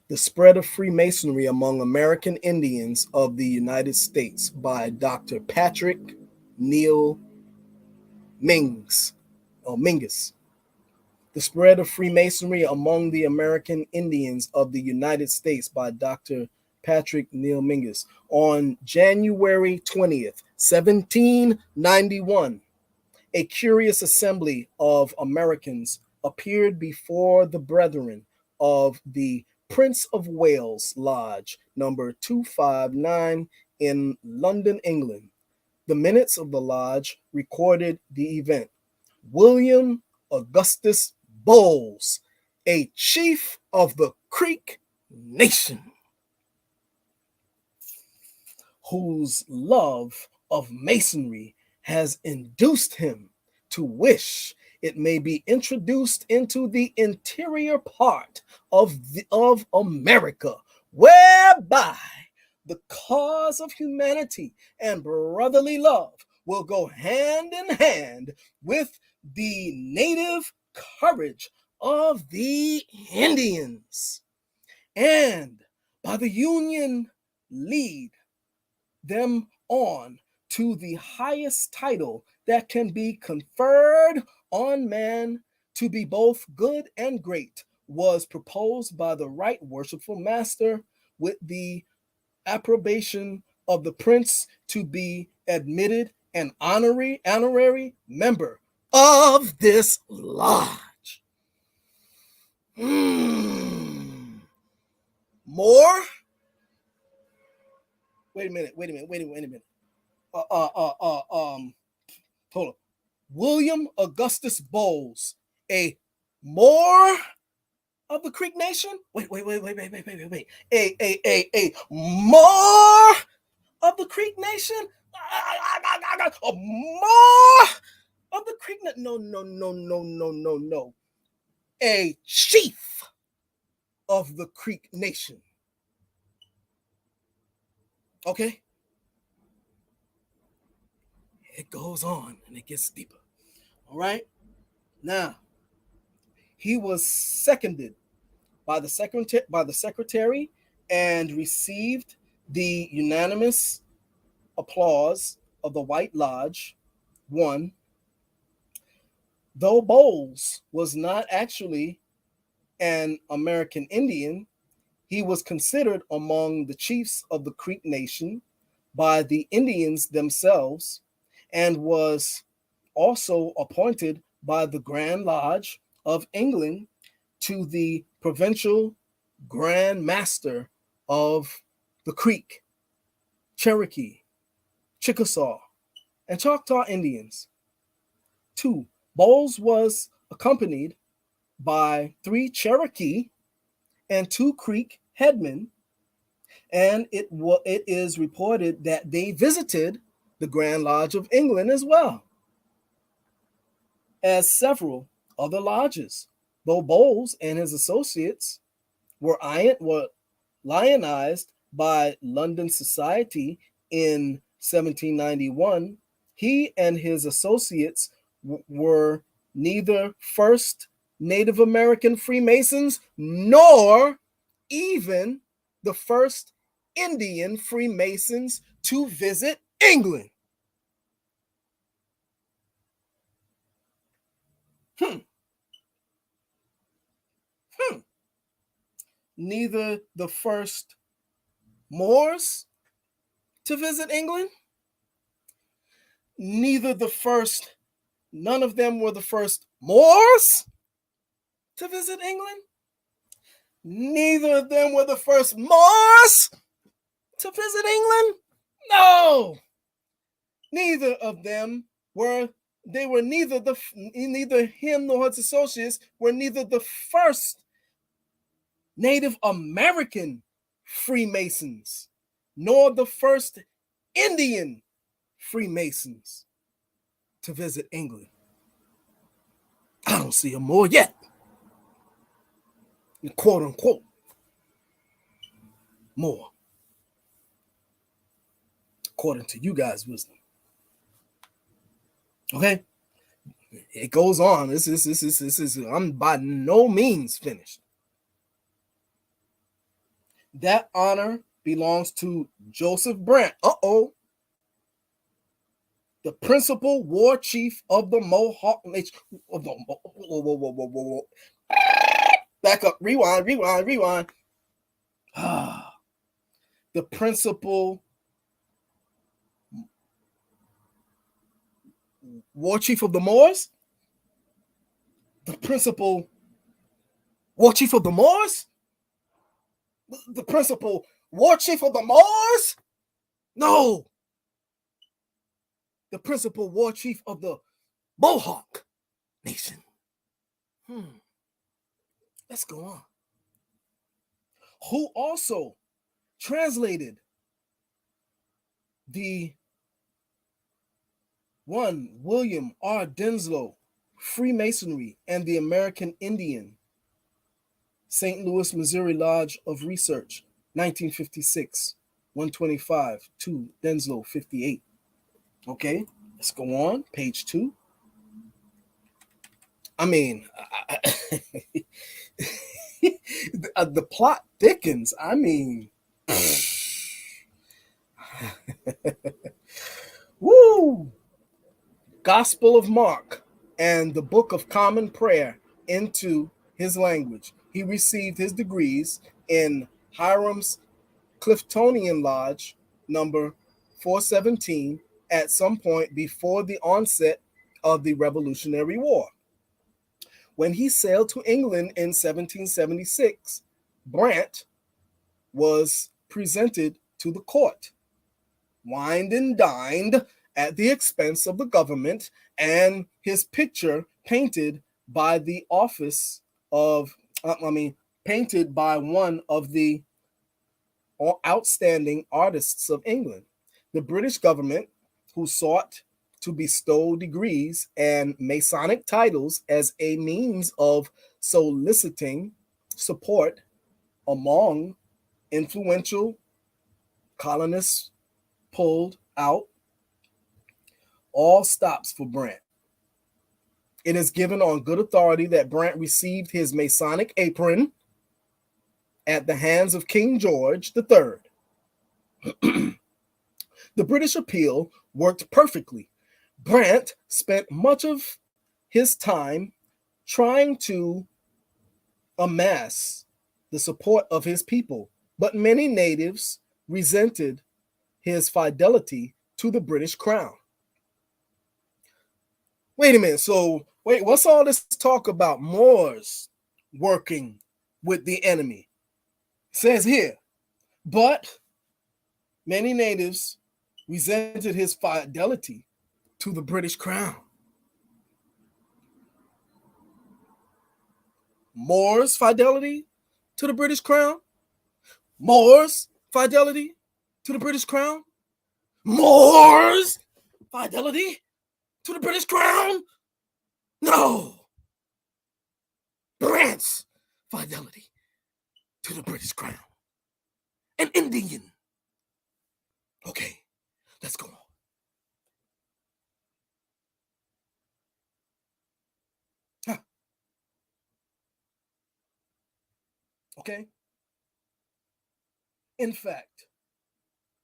The Spread of Freemasonry Among American Indians of the United States by Dr. Patrick Neil Mingus. The Spread of Freemasonry Among the American Indians of the United States by Dr. Patrick Neil Mingus. On January 20th, 1791, a curious assembly of Americans appeared before the brethren of the Prince of Wales Lodge, number 259 in London, England. The minutes of the lodge recorded the event. William Augustus Bowles, a chief of the Creek Nation, whose love of masonry has induced him to wish it may be introduced into the interior part of America, whereby the cause of humanity and brotherly love will go hand in hand with the native courage of the Indians, and by the union lead them on to the highest title that can be conferred on man, to be both good and great, was proposed by the right worshipful master, with the approbation of the prince, to be admitted an honorary member of this lodge. More? Wait a minute. Hold on. William Augustus Bowles, a more of the Creek Nation? Wait. A more of the Creek Nation? A more of the Creek Nation? No. A chief of the Creek Nation. Okay? It goes on and it gets deeper. All right? Now, he was seconded by the secretary and received the unanimous applause of the White Lodge. 1. Though Bowles was not actually an American Indian, he was considered among the chiefs of the Creek Nation by the Indians themselves, and was also appointed by the Grand Lodge of England to the provincial Grand Master of the Creek, Cherokee, Chickasaw, and Choctaw Indians. 2. Bowles was accompanied by 3 Cherokee and 2 Creek headmen, and it is reported that they visited the Grand Lodge of England as well as several other lodges, though Bowles and his associates were lionized by London society in 1791. He and his associates were neither first Native American Freemasons nor even the first Indian Freemasons to visit England. Neither the first Moors to visit England, none of them were the first Moors to visit England. Neither of them were the first Moors to visit England. No. Neither of them were, neither him nor his associates were neither the first Native American Freemasons, nor the first Indian Freemasons to visit England. I don't see them more yet. Quote unquote, more. According to you guys' wisdom. Okay? It goes on. This is I'm by no means finished. That honor belongs to Joseph Brant. The principal war chief of the Mohawk Nation. Whoa. Back up. Rewind. the principal war chief of the Moors? The principal war chief of the Moors? The principal war chief of the Moors? No. The principal war chief of the Mohawk Nation. Let's go on. Who also translated the one William R. Denslow, Freemasonry and the American Indian, St. Louis, Missouri Lodge of Research, 1956, 125, 2, Denslow, 58. Okay, let's go on, page 2. I mean, the plot thickens. I mean, woo! Gospel of Mark and the Book of Common Prayer into his language. He received his degrees in Hiram's Cliftonian Lodge, number 417, at some point before the onset of the Revolutionary War. When he sailed to England in 1776, Brant was presented to the court, wined and dined at the expense of the government, and his picture painted by the office of, painted by one of the outstanding artists of England. The British government, who sought to bestow degrees and Masonic titles as a means of soliciting support among influential colonists, pulled out all stops for Brant. It is given on good authority that Brant received his Masonic apron at the hands of King George III. The British appeal worked perfectly. Brant spent much of his time trying to amass the support of his people, but many natives resented his fidelity to the British crown. Wait a minute. So, what's all this talk about Moors working with the enemy? It says here, but many natives resented his fidelity to the British crown. Moors' fidelity to the British crown? Moors' fidelity to the British crown? Moors' fidelity to the British crown? No. Brant's fidelity to the British crown. An Indian. Okay, let's go on. Okay? In fact,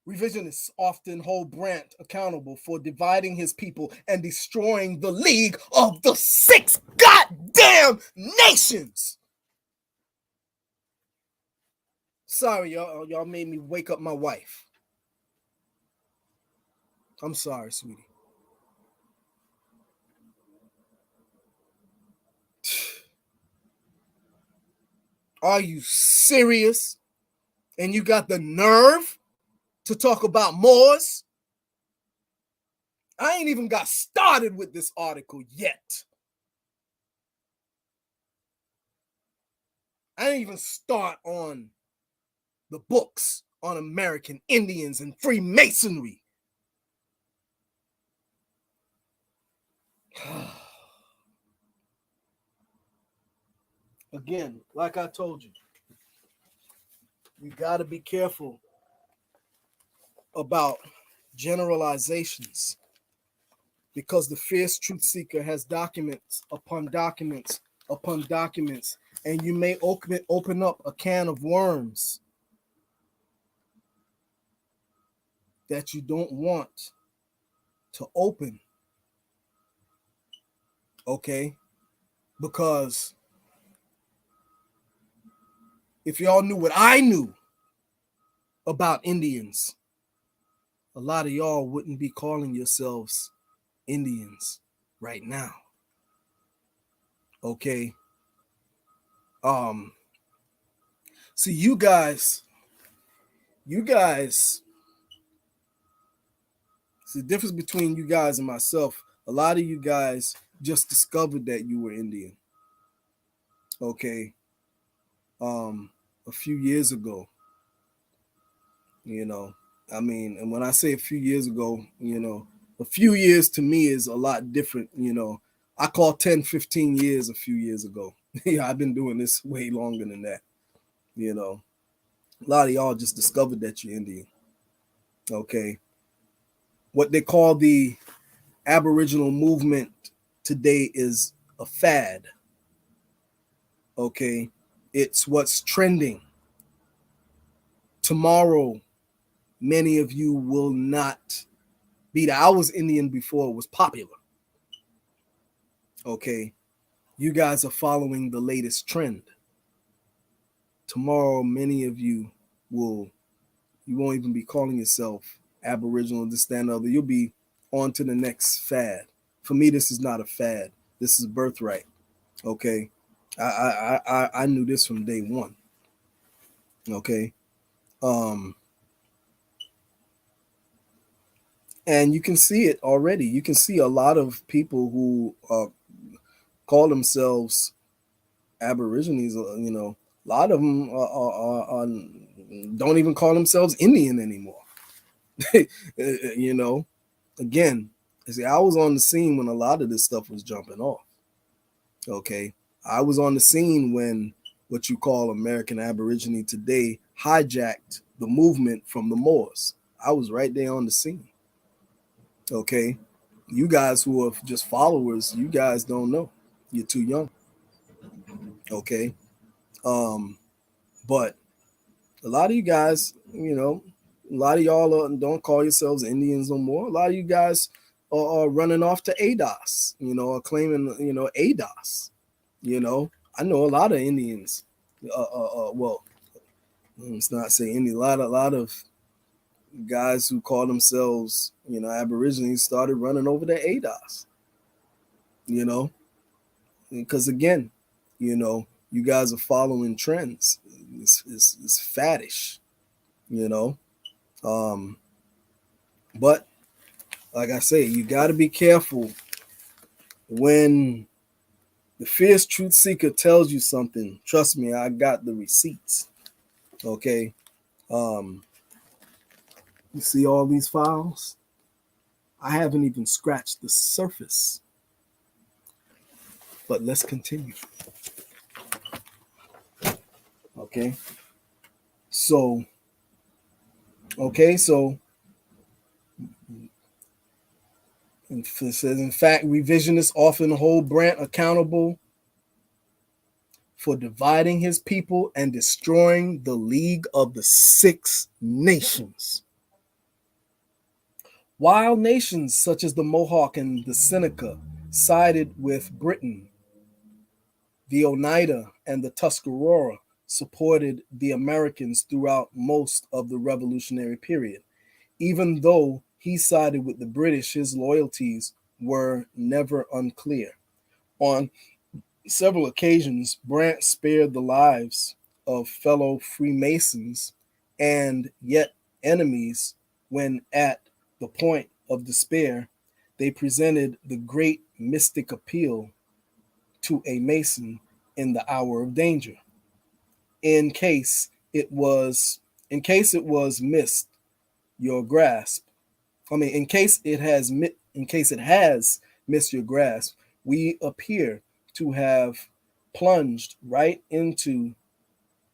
revisionists often hold Brant accountable for dividing his people and destroying the League of the Six Goddamn Nations. Sorry, y'all made me wake up my wife. I'm sorry, sweetie. Are you serious? And you got the nerve to talk about Moors? I ain't even got started with this article yet. I didn't even start on the books on American Indians and Freemasonry. Again, like I told you, we got to be careful about generalizations, because the Feerce Truth-Seeker has documents upon documents upon documents, and you may open up a can of worms that you don't want to open. Okay? Because if y'all knew what I knew about Indians, a lot of y'all wouldn't be calling yourselves Indians right now. Okay. See, you guys, see the difference between you guys and myself. A lot of you guys just discovered that you were Indian. Okay. A few years ago, you know. I mean, and when I say a few years ago, you know, a few years to me is a lot different, you know. I call 10, 15 years a few years ago. Yeah, I've been doing this way longer than that, you know. A lot of y'all just discovered that you're Indian. Okay. What they call the Aboriginal movement today is a fad. Okay. It's what's trending. Tomorrow, many of you will not be there. I was Indian before it was popular. Okay. You guys are following the latest trend. Tomorrow, many of you won't even be calling yourself Aboriginal, this, that, and other. You'll be on to the next fad. For me, this is not a fad. This is birthright. Okay. I knew this from day one. Okay. And you can see it already. You can see a lot of people who call themselves Aborigines, you know, a lot of them don't even call themselves Indian anymore. You know, again, see, I was on the scene when a lot of this stuff was jumping off. Okay. I was on the scene when what you call American Aborigine today hijacked the movement from the Moors. I was right there on the scene. Okay. You guys who are just followers, you guys don't know. You're too young. Okay. But a lot of you guys, you know, a lot of y'all don't call yourselves Indians no more. A lot of you guys are running off to ADOS, you know, are claiming, you know, ADOS. You know, I know a lot of Indians. Well, let's not say Indian. A lot of guys who call themselves, you know, Aborigines started running over to ADOS. You know, because again, you know, you guys are following trends. It's faddish. You know, but like I say, you got to be careful when the Feerce Truth-Seeker tells you something. Trust me, I got the receipts. Okay. You see all these files? I haven't even scratched the surface. But let's continue. Okay. So it says, in fact, revisionists often hold Brant accountable for dividing his people and destroying the League of the Six Nations. While nations such as the Mohawk and the Seneca sided with Britain, the Oneida and the Tuscarora supported the Americans throughout most of the Revolutionary period. Even though he sided with the British, his loyalties were never unclear. On several occasions, Brant spared the lives of fellow Freemasons and yet enemies when, at the point of despair, they presented the great mystic appeal to a Mason in the hour of danger. In case it was missed your grasp. I mean, in case it has missed your grasp, we appear to have plunged right into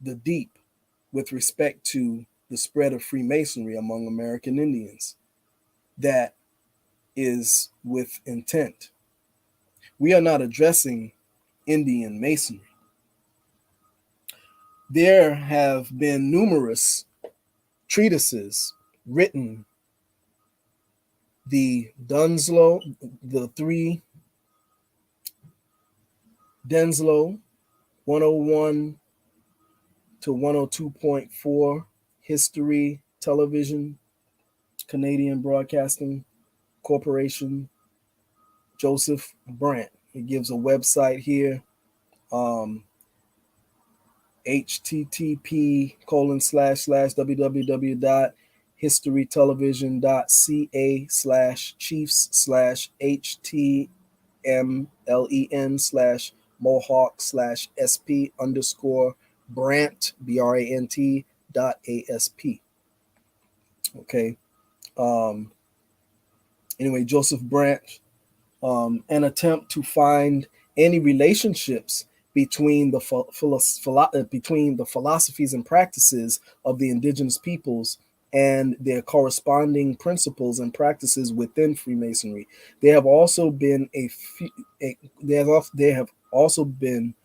the deep with respect to the spread of Freemasonry among American Indians. That is with intent. We are not addressing Indian Masonry. There have been numerous treatises written, the three Denslow 101 to 102.4 History Television, Canadian Broadcasting Corporation, Joseph Brant. He gives a website here, http://www.historytelevision.ca/chiefs/ht_mlen/mohawk/sp_brant BRANT.asp. Okay. Anyway, Joseph Brant, an attempt to find any relationships between the philosophies and practices of the indigenous peoples and their corresponding principles and practices within Freemasonry. There have also been there have also been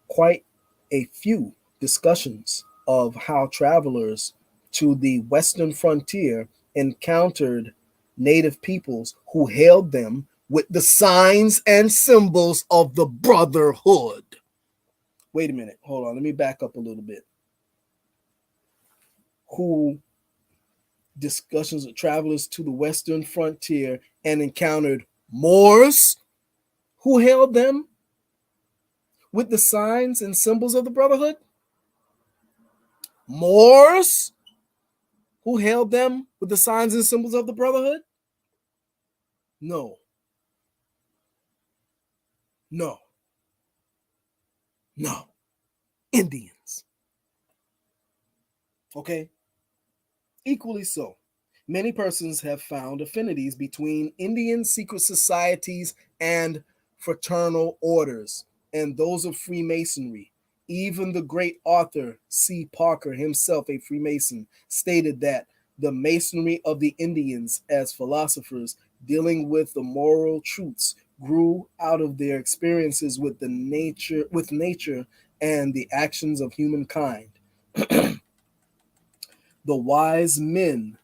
quite a few discussions of how travelers to the western frontier encountered native peoples who hailed them with the signs and symbols of the Brotherhood. Wait a minute, hold on, let me back up a little bit. Who discussions of travelers to the western frontier and encountered Moors who hailed them with the signs and symbols of the Brotherhood? Moors who hailed them with the signs and symbols of the Brotherhood? No. No. No. Indians. Okay? Equally so. Many persons have found affinities between Indian secret societies and fraternal orders and those of Freemasonry. Even the great Arthur C. Parker, himself a Freemason, stated that the masonry of the Indians as philosophers dealing with the moral truths grew out of their experiences with nature and the actions of humankind. The wise men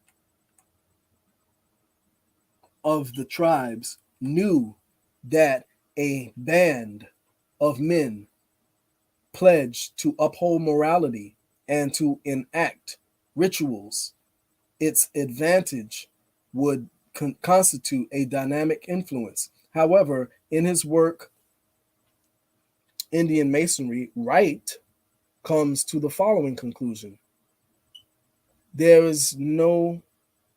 of the tribes knew that a band of men pledged to uphold morality and to enact rituals, its advantage would constitute a dynamic influence. However, in his work, Indian Masonry, Wright comes to the following conclusion: there is no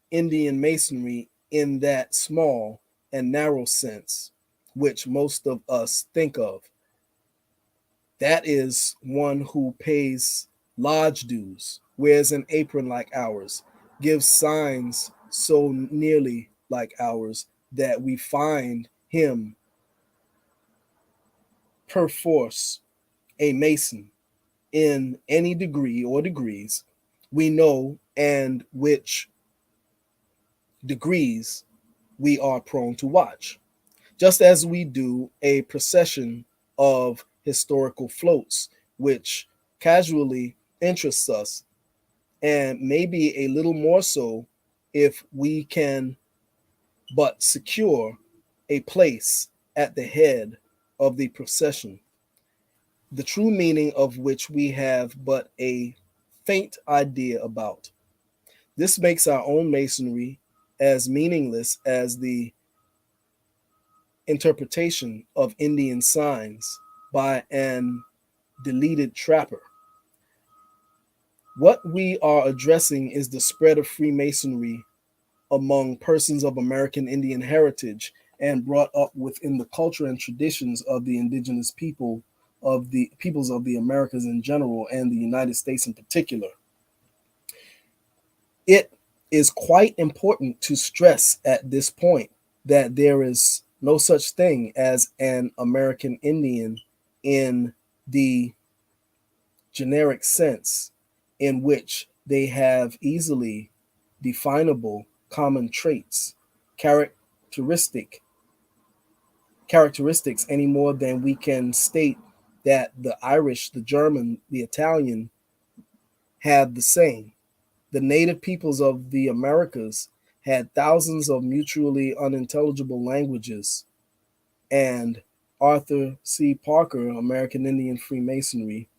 Indian Masonry in that small and narrow sense which most of us think of. That is one who pays lodge dues, wears an apron like ours, gives signs so nearly like ours that we find him perforce a Mason in any degree or degrees we know, and which degrees we are prone to watch, just as we do a procession of historical floats, which casually interests us, and maybe a little more so if we can but secure a place at the head of the procession, the true meaning of which we have but a faint idea about. This makes our own masonry as meaningless as the interpretation of Indian signs by an deleted trapper. What we are addressing is the spread of Freemasonry among persons of American Indian heritage and brought up within the culture and traditions of the indigenous peoples of the Americas in general and the United States in particular. It is quite important to stress at this point that there is no such thing as an American Indian in the generic sense, in which they have easily definable common traits, characteristic characteristics, any more than we can state that the Irish, the German, the Italian have the same. The native peoples of the Americas had thousands of mutually unintelligible languages, and Arthur C. Parker, American Indian Freemasonry,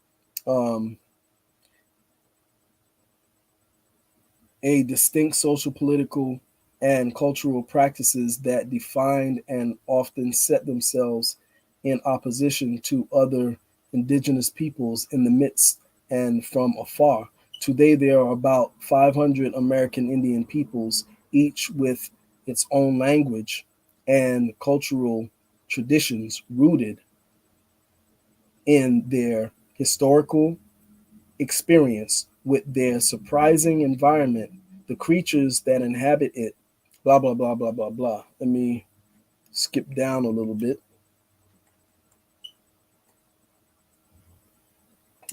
a distinct social, political, and cultural practices that defined and often set themselves in opposition to other indigenous peoples in the midst and from afar. Today, there are about 500 American Indian peoples, each with its own language and cultural traditions rooted in their historical experience with their surprising environment, the creatures that inhabit it, blah, blah, blah, blah, blah, blah. Let me skip down a little bit.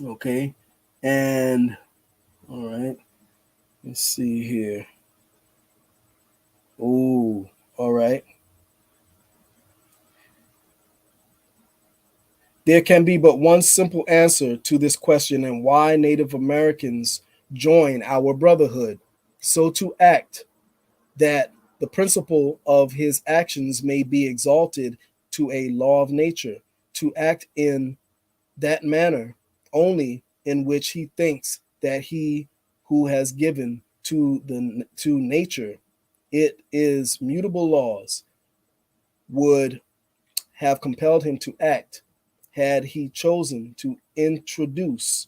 Okay. And, all right, let's see here. Oh, all right. There can be but one simple answer to this question and why Native Americans join our brotherhood. So to act that the principle of his actions may be exalted to a law of nature, to act in that manner only in which he thinks that he who has given to nature it is mutable laws would have compelled him to act had he chosen to introduce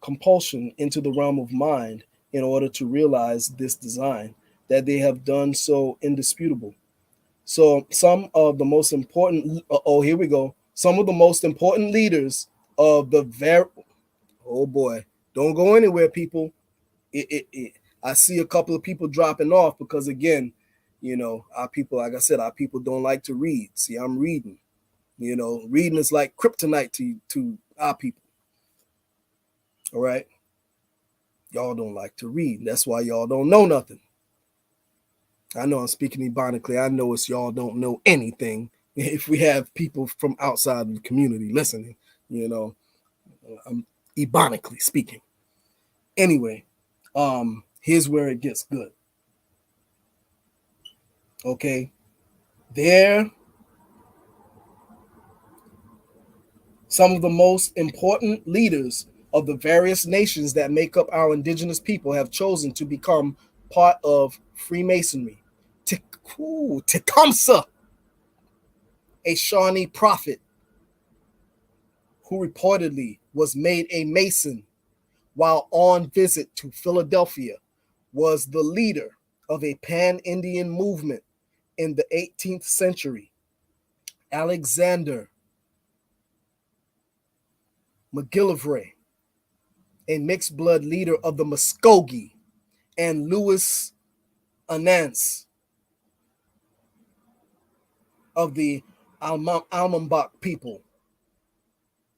compulsion into the realm of mind in order to realize this design, that they have done so indisputable. So some of the most important, oh, here we go. Some of the most important leaders of the very, oh boy, don't go anywhere, people. I see a couple of people dropping off because, again, our people, like I said, our people don't like to read. See, I'm reading. Reading is like kryptonite to our people. All right. Y'all don't like to read. That's why y'all don't know nothing. I know I'm speaking ebonically. I know it's y'all don't know anything. If we have people from outside of the community listening, I'm ebonically speaking. Anyway, here's where it gets good. Okay. There, some of the most important leaders of the various nations that make up our indigenous people have chosen to become part of Freemasonry. Tecumseh, a Shawnee prophet who reportedly was made a Mason while on visit to Philadelphia, was the leader of a pan-Indian movement in the 18th century. Alexander McGillivray, a mixed blood leader of the Muskogee, and Louis Anance of the Almambach people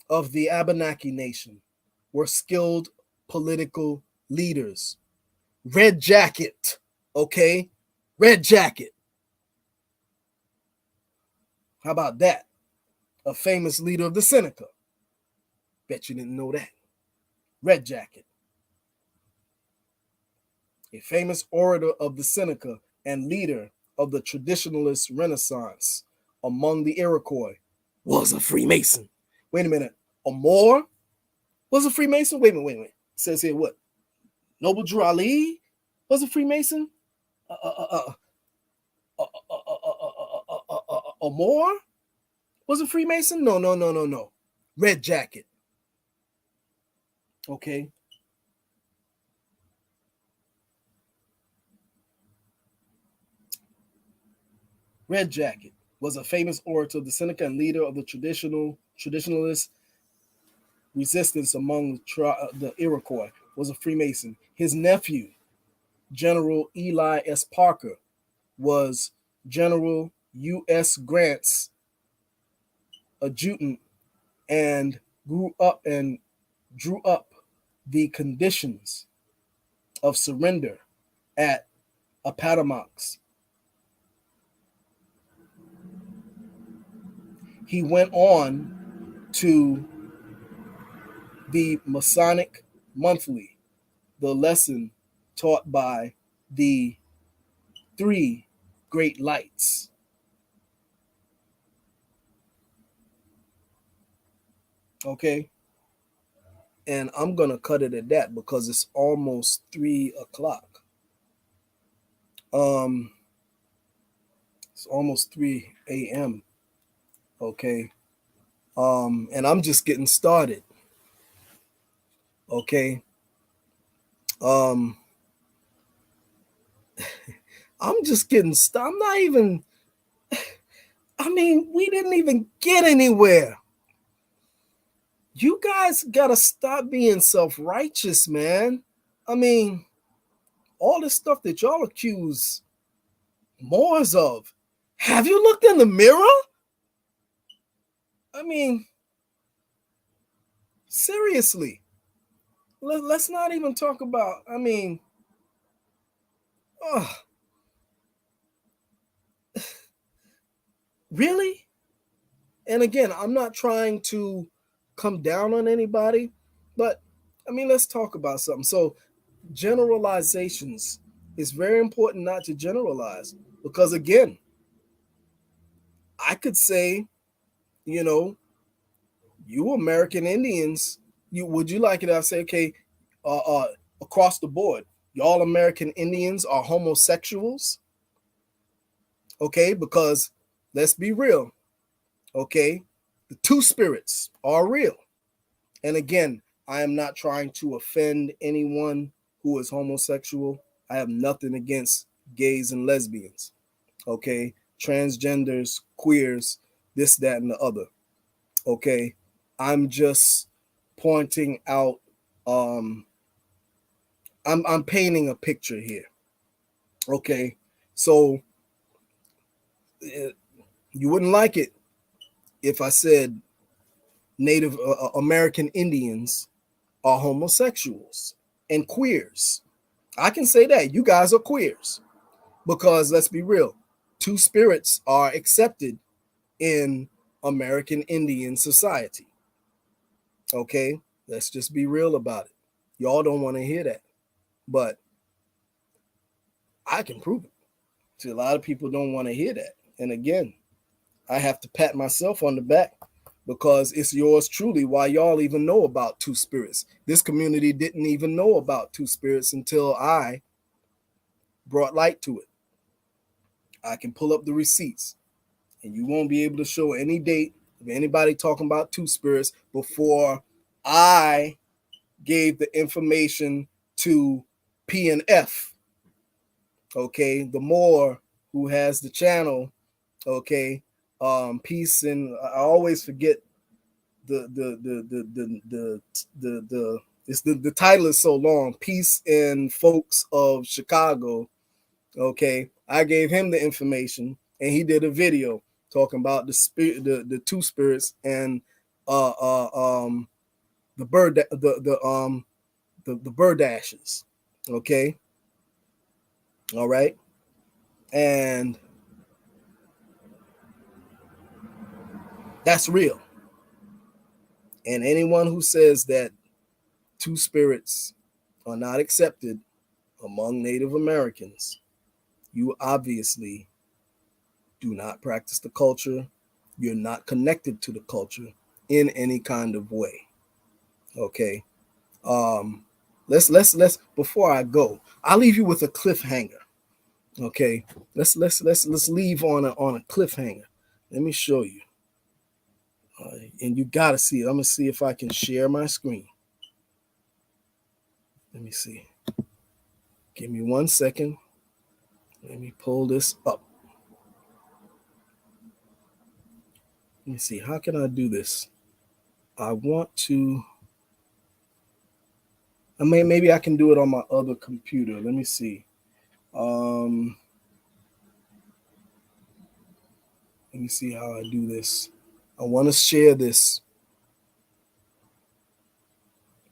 of the Abenaki Nation, were skilled political leaders. Red Jacket, okay? Red Jacket. How about that? A famous leader of the Seneca. Bet you didn't know that. Red Jacket. A famous orator of the Seneca and leader of the traditionalist Renaissance among the Iroquois, was a Freemason. Wait a minute. Amor was a Freemason? Wait a minute. It says here what? Noble Drew Ali was a Freemason? Amor was a Freemason? No, no, no, no, no. Red Jacket. Okay. Red Jacket was a famous orator of the Seneca and leader of the traditionalist resistance among the Iroquois, was a Freemason. His nephew, General Eli S. Parker, was General U.S. Grant's adjutant and drew up the conditions of surrender at Appomattox. He went on to the Masonic Monthly, the lesson taught by the three great lights. Okay. And I'm going to cut it at that because it's almost 3 o'clock. It's almost 3 a.m. Okay. And I'm just getting started. Okay. Um, I'm just getting started. I'm not even, I mean, we didn't even get anywhere. You guys gotta stop being self-righteous, man. I mean, all this stuff that y'all accuse Moors of. Have you looked in the mirror? I mean, seriously. Let's not even talk about, I mean, oh, really? And again, I'm not trying to come down on anybody, but I mean, let's talk about something. So, generalizations, it's very important not to generalize because, again, I could say, you know, you American Indians, would you like it? I say, okay, uh, uh, across the board, y'all American Indians are homosexuals, okay? Because let's be real, okay? The two spirits are real. And again, I am not trying to offend anyone who is homosexual. I have nothing against gays and lesbians, okay? Transgenders, queers, this, that, and the other, okay? I'm just pointing out, um, I'm painting a picture here, okay? So you wouldn't like it if I said Native American Indians are homosexuals and queers. I can say that. You guys are queers because let's be real, two spirits are accepted in American Indian society. Okay? Let's just be real about it. Y'all don't want to hear that, but I can prove it. See, a lot of people don't want to hear that. And again, I have to pat myself on the back because it's yours truly why y'all even know about two spirits. This community didn't even know about two spirits until I brought light to it. I can pull up the receipts and you won't be able to show any date of anybody talking about two spirits before I gave the information to P and F. Okay, the more who has the channel. Okay, peace and I always forget the it's the title is so long. Peace and Folks of Chicago. Okay, I gave him the information and he did a video talking about the spirit, the two spirits and uh uh um the bird the bird ashes. Okay, all right, and that's real. And anyone who says that two spirits are not accepted among Native Americans, you obviously do not practice the culture. You're not connected to the culture in any kind of way. Okay. Um, let's before I go, I'll leave you with a cliffhanger. Okay. Let's leave on a cliffhanger. Let me show you. And you gotta see it. I'm gonna see if I can share my screen. Let me see. Give me 1 second. Let me pull this up. Let me see. How can I do this? I want to. I mean, maybe I can do it on my other computer. Let me see. Um, Let me see how I do this. I want to share this.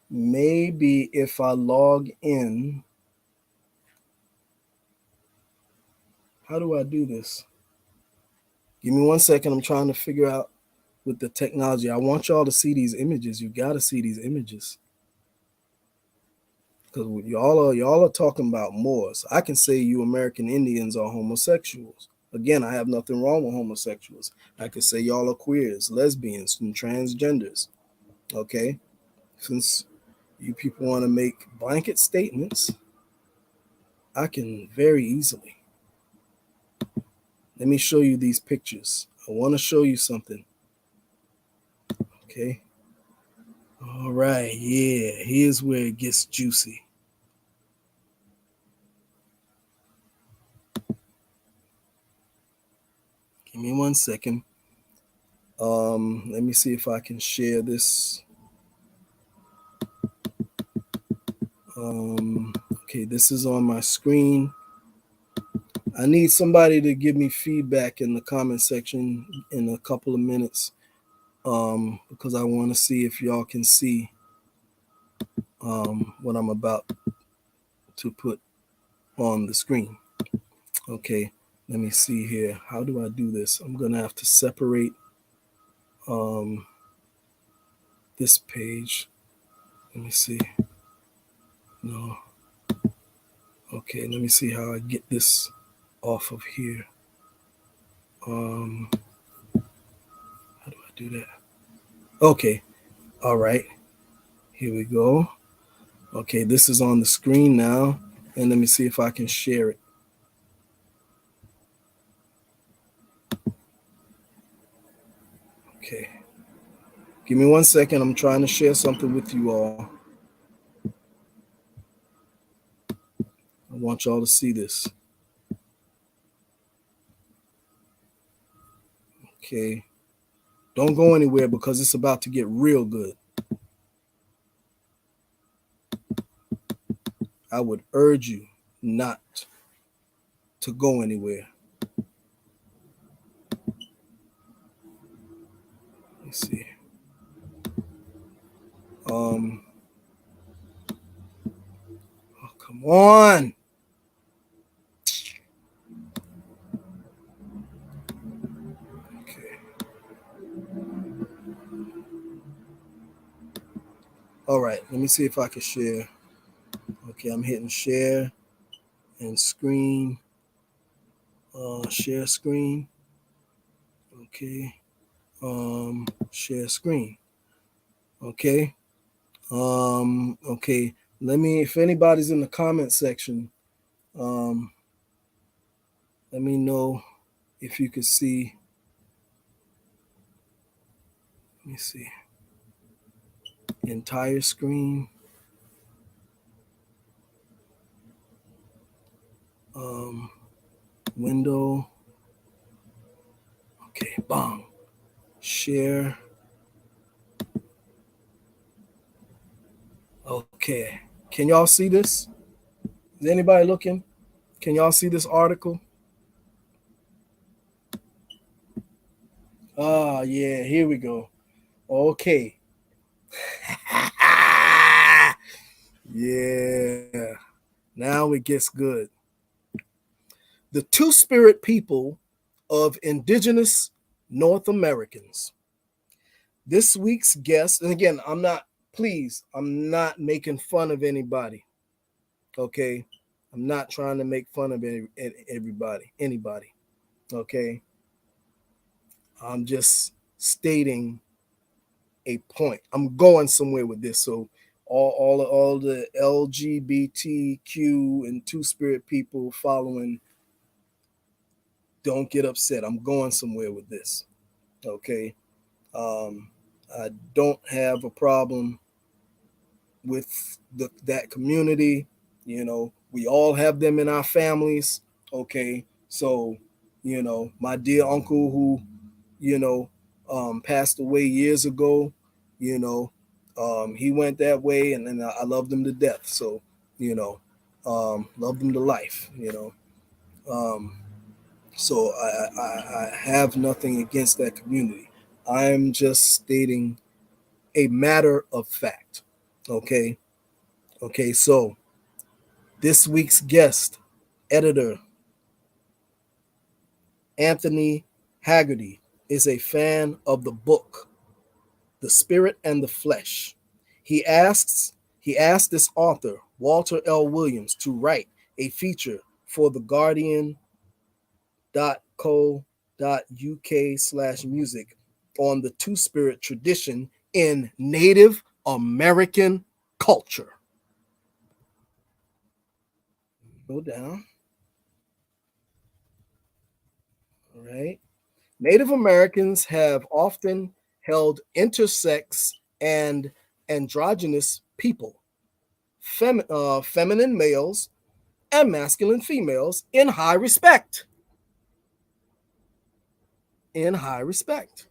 Maybe if I log in, how do I do this? Give me 1 second. I'm trying to figure out with the technology. I want y'all to see these images. You got to see these images because y'all are talking about Moors. I can say you American Indians are homosexuals. Again, I have nothing wrong with homosexuals. I can say y'all are queers, lesbians, and transgenders. Okay, since you people want to make blanket statements, I can very easily. Let me show you these pictures. I want to show you something. Okay. All right. Yeah. Here's where it gets juicy. Give me 1 second. Let me see if I can share this. Okay, this is on my screen. I need somebody to give me feedback in the comment section in a couple of minutes, because I want to see if y'all can see what I'm about to put on the screen. Okay, let me see here. How do I do this? I'm gonna have to separate this page. Let me see. No. Okay, let me see how I get this off of here. How do I do that? Okay, all right. Here we go. Okay, this is on the screen now, and let me see if I can share it. Okay. Give me 1 second. I'm trying to share something with you all. I want y'all to see this. Okay. Don't go anywhere because it's about to get real good. I would urge you not to go anywhere. Let's see. Oh, come on. Okay. All right. Let me see if I can share. Okay, I'm hitting share and screen. Share screen. Okay. Share screen. Okay. Okay. Let me, if anybody's in the comment section, let me know if you could see. Let me see. Entire screen. Window. Okay, bang. Share. Okay. Can y'all see this? Is anybody looking? Can y'all see this article? Ah, yeah, here we go. Okay. Yeah. Now it gets good. The two-spirit people of indigenous North Americans. This week's guest, and again, I'm not making fun of anybody. Okay. I'm not trying to make fun of anybody. Okay. I'm just stating a point. I'm going somewhere with this. So all the LGBTQ and two-spirit people following, don't get upset. I'm going somewhere with this. Okay. I don't have a problem with that community. We all have them in our families. Okay. So, my dear uncle who, passed away years ago, he went that way, and then I loved him to death. So, loved him to life, so I have nothing against that community. I'm just stating a matter of fact. Okay. Okay. So this week's guest, editor Anthony Haggerty, is a fan of the book, The Spirit and the Flesh. He asked this author, Walter L. Williams, to write a feature for the Guardian.co.uk/music on the two-spirit tradition in Native American culture. Go down. right? Native Americans have often held intersex and androgynous people, feminine males and masculine females, in high respect. In high respect.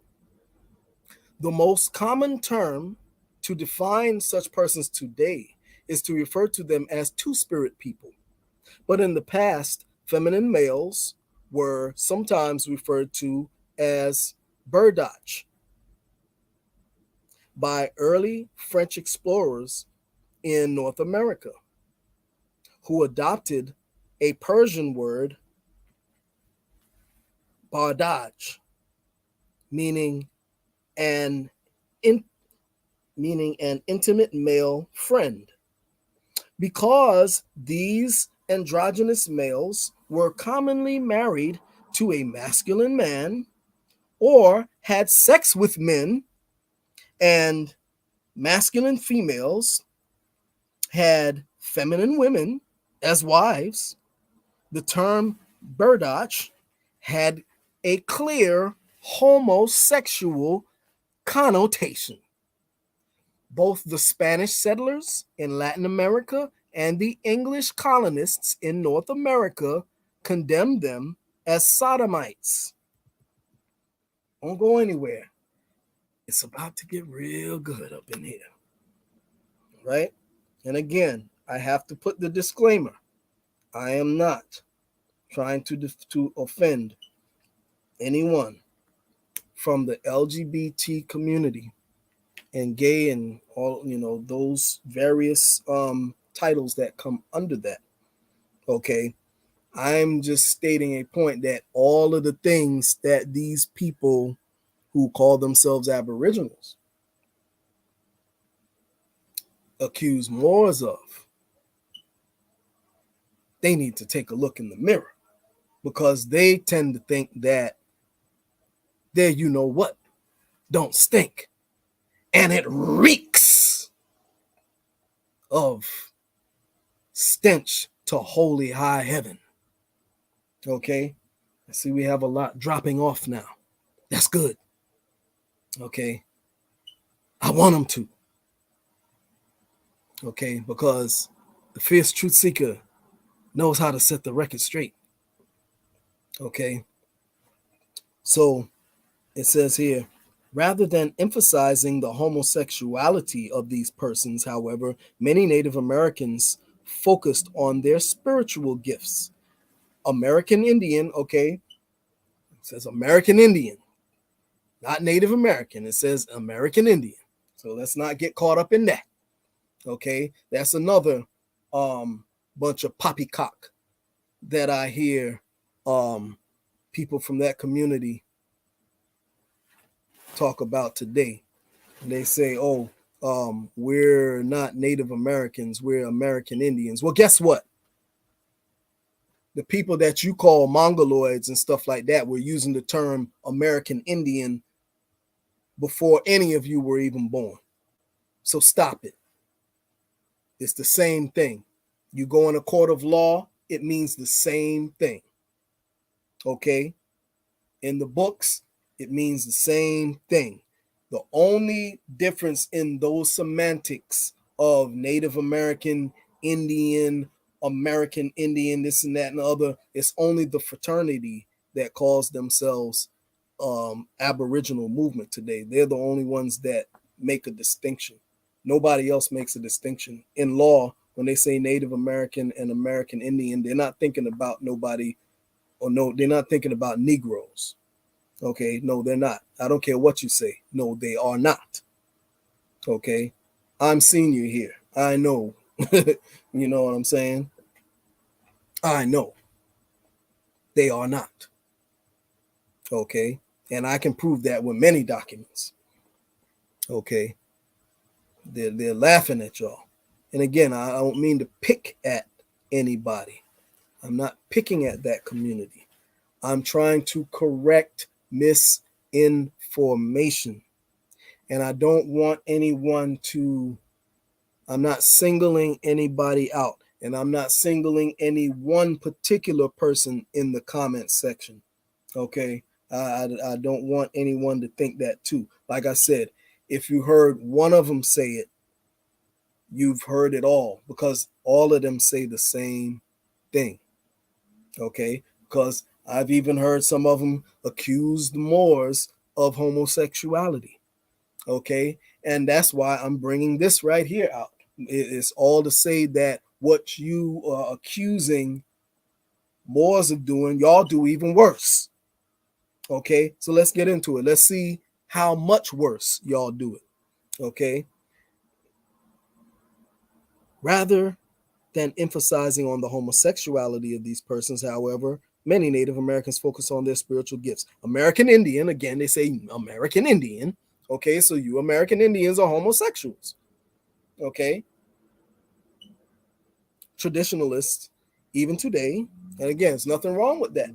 The most common term to define such persons today is to refer to them as two-spirit people. But in the past, feminine males were sometimes referred to as burdach by early French explorers in North America, who adopted a Persian word, bardaj, meaning an in, meaning an intimate male friend, because these androgynous males were commonly married to a masculine man or had sex with men, and masculine females had feminine women as wives. The term burdach had a clear homosexual connotation. Both the Spanish settlers in Latin America and the English colonists in North America condemned them as sodomites. Don't go anywhere. It's about to get real good up in here, right? And again, I have to put the disclaimer. I am not trying to offend anyone from the LGBT community and gay and all, those various titles that come under that. Okay. I'm just stating a point that all of the things that these people who call themselves Aboriginals accuse Moors of, they need to take a look in the mirror, because they tend to think that their you know what don't stink, and it reeks of stench to holy high heaven. Okay, I see we have a lot dropping off now. That's good. Okay, I want them to. Okay, because the Feerce Truth-Seeker knows how to set the record straight. Okay, so it says here, rather than emphasizing the homosexuality of these persons, however, many Native Americans focused on their spiritual gifts. American Indian, okay, it says American Indian, not Native American. It says American Indian. So let's not get caught up in that. Okay, that's another bunch of poppycock that I hear people from that community talk about today. They say, oh, we're not Native Americans, we're American Indians. Well, guess what? The people that you call Mongoloids and stuff like that were using the term American Indian before any of you were even born. So stop it. It's the same thing. You go in a court of law, it means the same thing. Okay? In the books, it means the same thing. The only difference in those semantics of Native American, Indian, American Indian, this and that and the other, it's only the fraternity that calls themselves Aboriginal movement today. They're the only ones that make a distinction. Nobody else makes a distinction. In law, when they say Native American and American Indian, they're not thinking about nobody, or no, they're not thinking about Negroes. Okay, no, they're not. I don't care what you say. No, they are not. Okay, I'm senior here. I know. You know what I'm saying? I know. They are not. Okay, and I can prove that with many documents. Okay, they're laughing at y'all. And again, I don't mean to pick at anybody. I'm not picking at that community. I'm trying to correct misinformation. And I don't want anyone to, I'm not singling anybody out. And I'm not singling any one particular person in the comment section. Okay. I don't want anyone to think that too. Like I said, if you heard one of them say it, you've heard it all, because all of them say the same thing. Okay. Because I've even heard some of them accuse the Moors of homosexuality. Okay. And that's why I'm bringing this right here out. It's all to say that what you are accusing Moors of doing, y'all do even worse. Okay. So let's get into it. Let's see how much worse y'all do it. Okay. Rather than emphasizing on the homosexuality of these persons, however, many Native Americans focus on their spiritual gifts. American Indian, again, they say American Indian. Okay, so you American Indians are homosexuals. Okay, traditionalists, even today, and again, there's nothing wrong with that.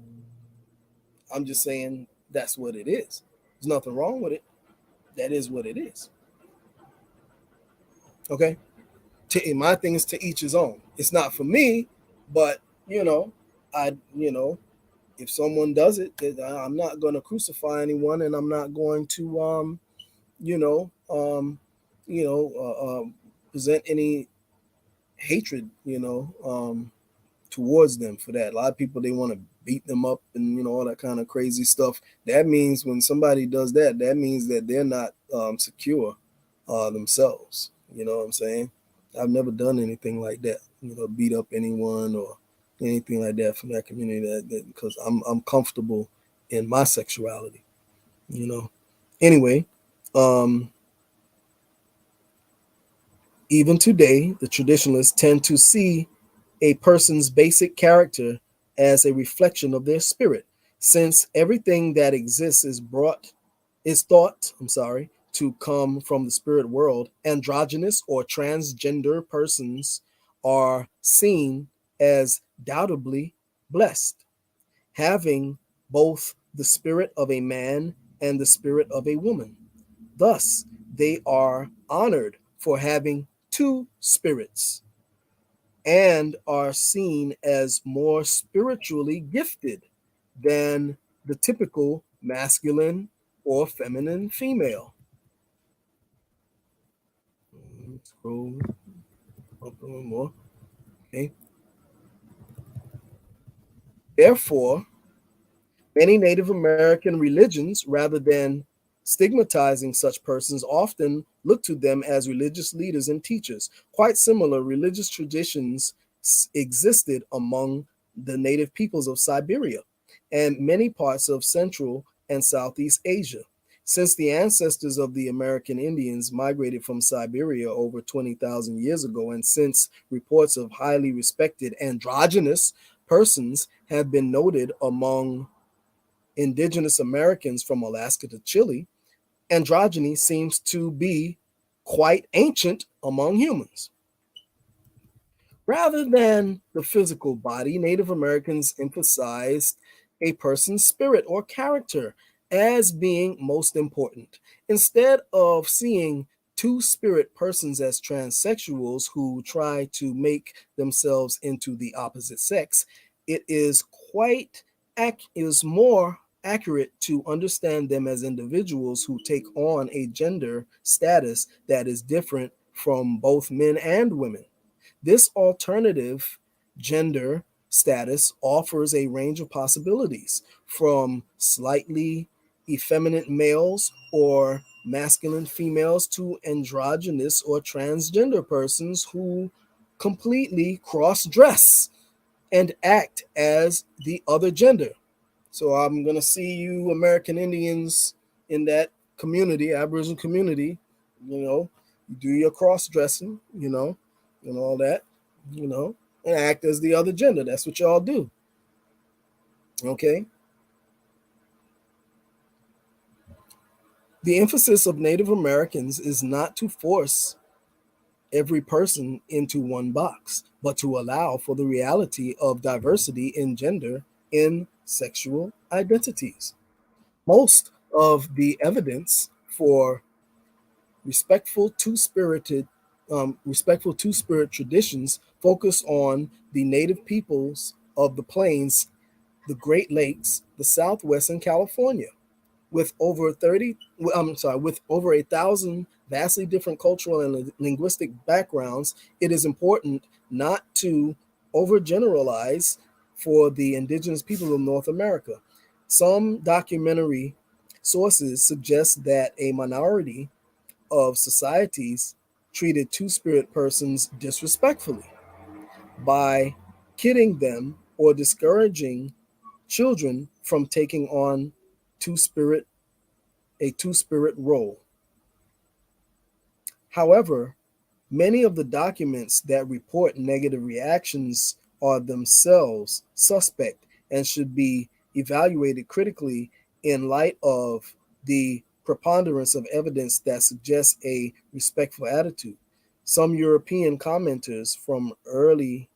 I'm just saying that's what it is. There's nothing wrong with it. That is what it is. Okay, my thing is to each his own. It's not for me, but if someone does it, I'm not going to crucify anyone, and I'm not going to you know um, present any hatred towards them for that. A lot of people, they want to beat them up and all that kind of crazy stuff. That means when somebody does that, that means that they're not secure themselves. You know what I'm saying? I've never done anything like that. Beat up anyone or anything like that from that community. Because I'm comfortable in my sexuality. You know. Anyway, um, even today, the traditionalists tend to see a person's basic character as a reflection of their spirit, since everything that exists is thought, to come from the spirit world. Androgynous or transgender persons are seen as doubtably blessed, having both the spirit of a man and the spirit of a woman. Thus, they are honored for having two spirits and are seen as more spiritually gifted than the typical masculine or feminine female. Scroll up a little more. Okay. Therefore, many Native American religions, rather than stigmatizing such persons, often look to them as religious leaders and teachers. Quite similar religious traditions existed among the native peoples of Siberia and many parts of Central and Southeast Asia. Since the ancestors of the American Indians migrated from Siberia over 20,000 years ago, and since reports of highly respected androgynous persons have been noted among indigenous Americans from Alaska to Chile, androgyny seems to be quite ancient among humans. Rather than the physical body, Native Americans emphasized a person's spirit or character as being most important. Instead of seeing two spirit persons as transsexuals who try to make themselves into the opposite sex, it is quite is more accurate to understand them as individuals who take on a gender status that is different from both men and women. This alternative gender status offers a range of possibilities, from slightly effeminate males or masculine females to androgynous or transgender persons who completely cross dress and act as the other gender. So I'm going to see you American Indians in that community, Aboriginal community, you know, do your cross dressing, and all that, you know, and act as the other gender. That's what y'all do. Okay. The emphasis of Native Americans is not to force every person into one box, but to allow for the reality of diversity in gender in sexual identities. Most of the evidence for respectful two-spirited respectful two-spirit traditions focus on the native peoples of the plains the Great Lakes, the Southwest, and California. With over 1,000 vastly different cultural and linguistic backgrounds, it is important not to overgeneralize for the indigenous people of North America. Some documentary sources suggest that a minority of societies treated two-spirit persons disrespectfully by kidding them or discouraging children from taking on two-spirit a two-spirit role. However, many of the documents that report negative reactions are themselves suspect and should be evaluated critically in light of the preponderance of evidence that suggests a respectful attitude. Some European commenters, from early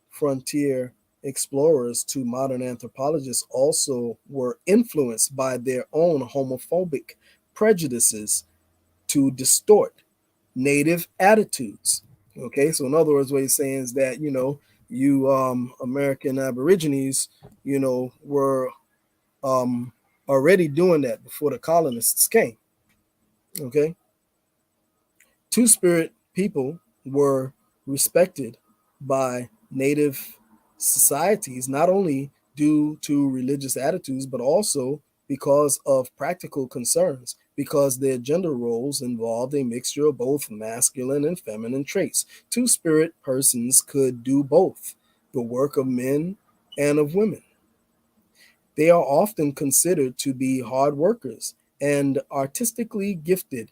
frontier explorers to modern anthropologists, also were influenced by their own homophobic prejudices to distort native attitudes. Okay, so in other words, what he's saying is that, you American Aborigines, were already doing that before the colonists came. Okay, two-spirit people were respected by native societies, not only due to religious attitudes, but also because of practical concerns, because their gender roles involved a mixture of both masculine and feminine traits. Two-spirit persons could do both the work of men and of women. They are often considered to be hard workers and artistically gifted,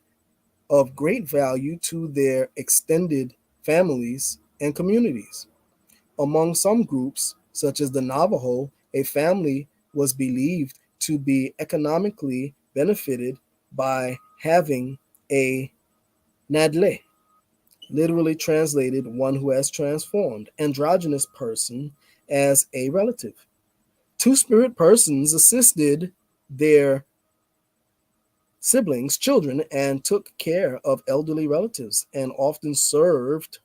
of great value to their extended families and communities. Among some groups, such as the Navajo, a family was believed to be economically benefited by having a nadle, literally translated one who has transformed, androgynous person, as a relative. Two-spirit persons assisted their siblings, children, and took care of elderly relatives, and often served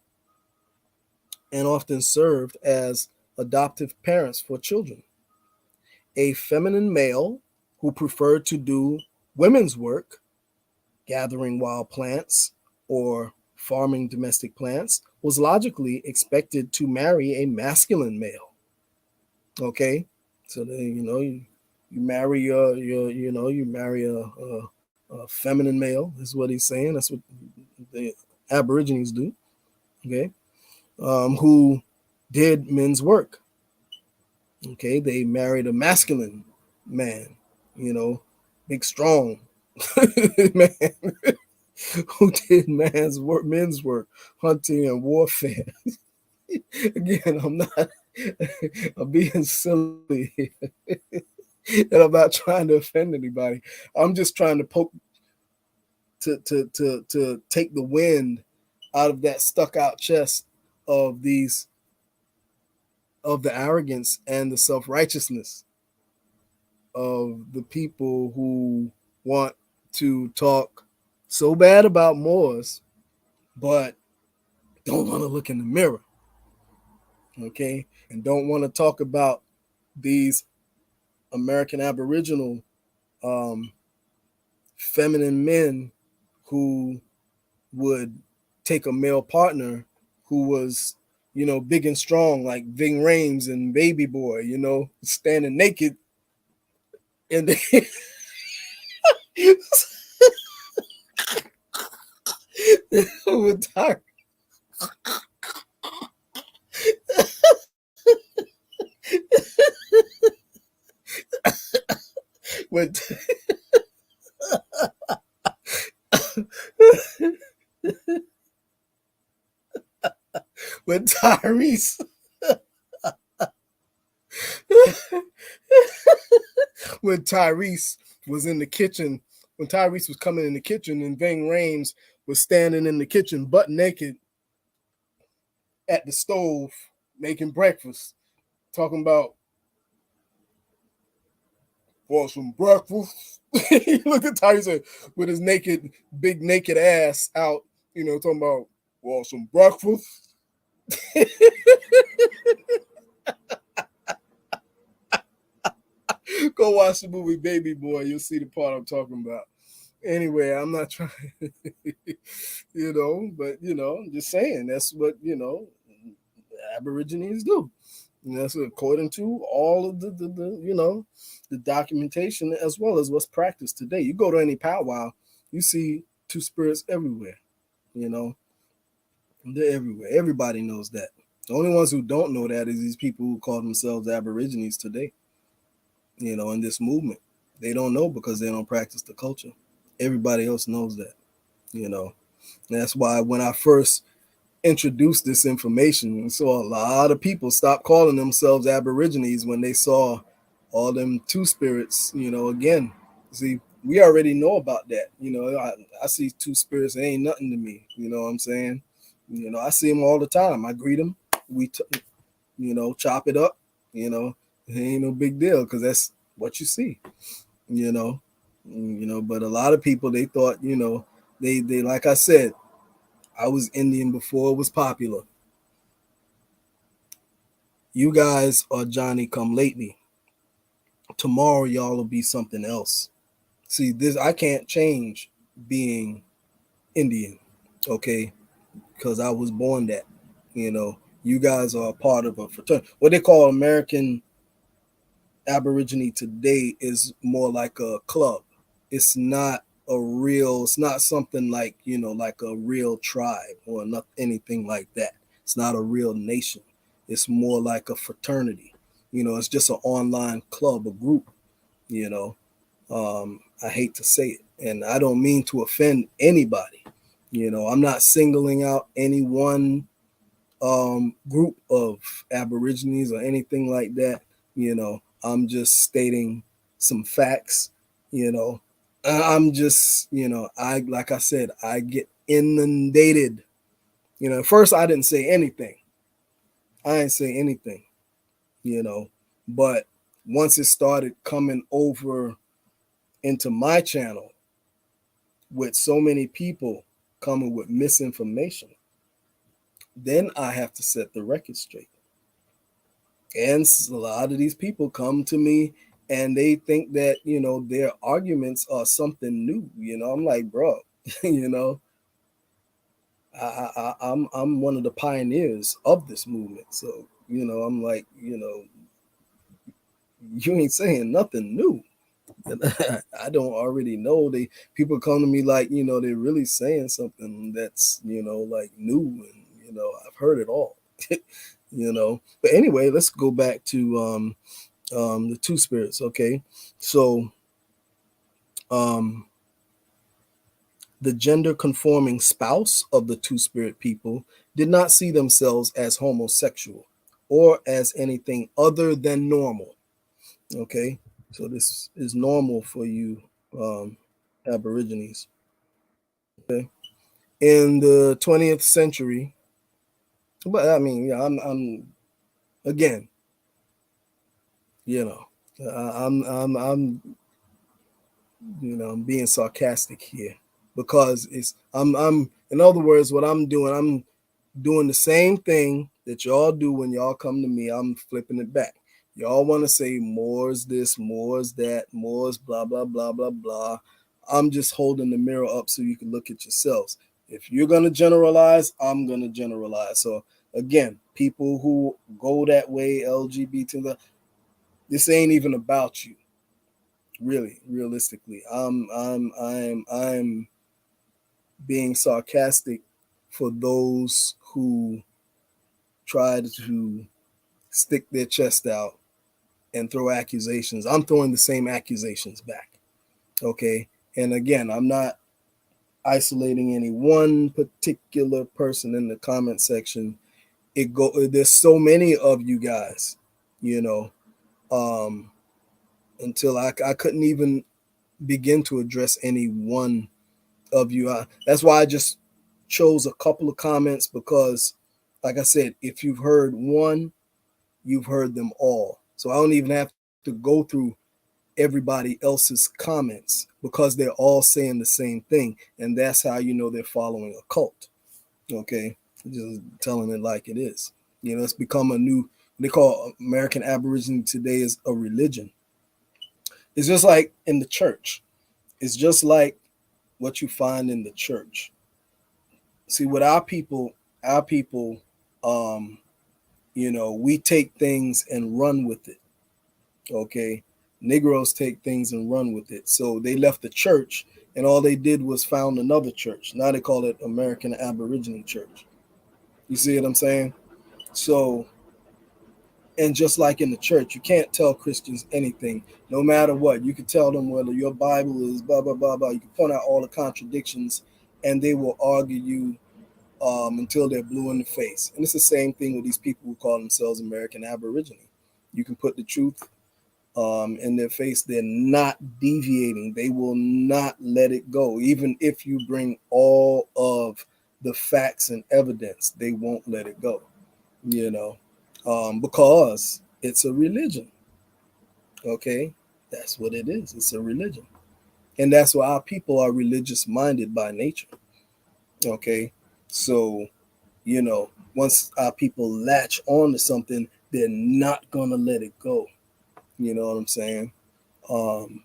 as adoptive parents for children. A feminine male who preferred to do women's work, gathering wild plants or farming domestic plants, was logically expected to marry a masculine male. Okay, so you marry you marry a feminine male is what he's saying. That's what the Aborigines do. Okay, who did men's work. Okay, they married a masculine man, big strong man who did men's work, hunting and warfare. Again, I'm being silly, and I'm not trying to offend anybody. I'm just trying to poke to take the wind out of that stuck out chest of these of the arrogance and the self-righteousness of the people who want to talk so bad about Moors, but don't want to look in the mirror, okay? And don't want to talk about these American Aboriginal feminine men who would take a male partner who was, big and strong, like Ving Rhames and Baby Boy, standing naked in the with Ty- with with Tyrese when Tyrese was in the kitchen, when Tyrese was coming in the kitchen, and Ving Rhames was standing in the kitchen butt naked at the stove making breakfast, talking about for some breakfast. You look at Tyrese with his big naked ass out, talking about for some breakfast. Go watch the movie Baby Boy. You'll see the part I'm talking about. Anyway, I'm not trying, but I'm just saying that's what Aborigines do. And that's according to all of the documentation as well as what's practiced today. You go to any powwow, you see two spirits everywhere. They're everywhere. Everybody knows that. The only ones who don't know that is these people who call themselves Aborigines today. In this movement, they don't know because they don't practice the culture. Everybody else knows that. That's why when I first introduced this information, saw a lot of people stop calling themselves Aborigines when they saw all them two spirits. Again, see, we already know about that. I see two spirits, it ain't nothing to me. You know what I'm saying? I see them all the time. I greet them. We, chop it up. It ain't no big deal because that's what you see. But a lot of people, they thought, they like I said, I was Indian before it was popular. You guys are Johnny come lately. Tomorrow y'all will be something else. See, this I can't change being Indian, okay? Because I was born that. You guys are a part of a fraternity. What they call American Aborigine today is more like a club. It's not something like, like a real tribe or not anything like that. It's not a real nation. It's more like a fraternity. It's just an online club, a group, you know. I hate to say it, and I don't mean to offend anybody. I'm not singling out any one group of Aborigines or anything like that. I'm just stating some facts. I'm just, I like I said, I get inundated. At first I didn't say anything. I didn't say anything, but once it started coming over into my channel with so many people coming with misinformation, then I have to set the record straight. And a lot of these people come to me and they think that, their arguments are something new. I'm like, bro, I'm one of the pioneers of this movement. So, I'm like, you ain't saying nothing new. I don't already know. People come to me like, they're really saying something that's, like new, and I've heard it all. But anyway, let's go back to the two spirits. Okay, so the gender conforming spouse of the two spirit people did not see themselves as homosexual or as anything other than normal. Okay, so this is normal for you Aborigines. Okay, in the 20th century, but I mean, yeah, I'm again, you know, I'm being sarcastic here because I'm in other words, what I'm doing the same thing that y'all do when y'all come to me. I'm flipping it back. Y'all want to say more is this, more is that, more is blah, blah, blah, blah, blah. I'm just holding the mirror up so you can look at yourselves. If you're going to generalize, I'm going to generalize. So again, people who go that way, LGBT, this ain't even about you. Really, realistically. I'm being sarcastic for those who try to stick their chest out and throw accusations. I'm throwing the same accusations back. Okay. And again, I'm not isolating any one particular person in the comment section. There's so many of you guys, until I couldn't even begin to address any one of you. That's why I just chose a couple of comments because, like I said, if you've heard one, you've heard them all. So I don't even have to go through everybody else's comments because they're all saying the same thing. And that's how you know they're following a cult. Okay. Just telling it like it is. It's become they call American Aborigine today is a religion. It's just like in the church. It's just like what you find in the church. See, with our people, um, we take things and run with it. Okay. Negroes take things and run with it. So they left the church and all they did was found another church. Now they call it American Aborigine Church. You see what I'm saying? So, and just like in the church, you can't tell Christians anything, no matter what. You can tell them whether your Bible is blah, blah, blah, blah. You can point out all the contradictions and they will argue you until they're blue in the face. And it's the same thing with these people who call themselves American Aborigine. You can put the truth in their face. They're not deviating. They will not let it go. Even if you bring all of the facts and evidence, they won't let it go, because it's a religion. Okay. That's what it is. It's a religion. And that's why our people are religious minded by nature. Okay. So, once our people latch on to something, they're not going to let it go. You know what I'm saying? Um,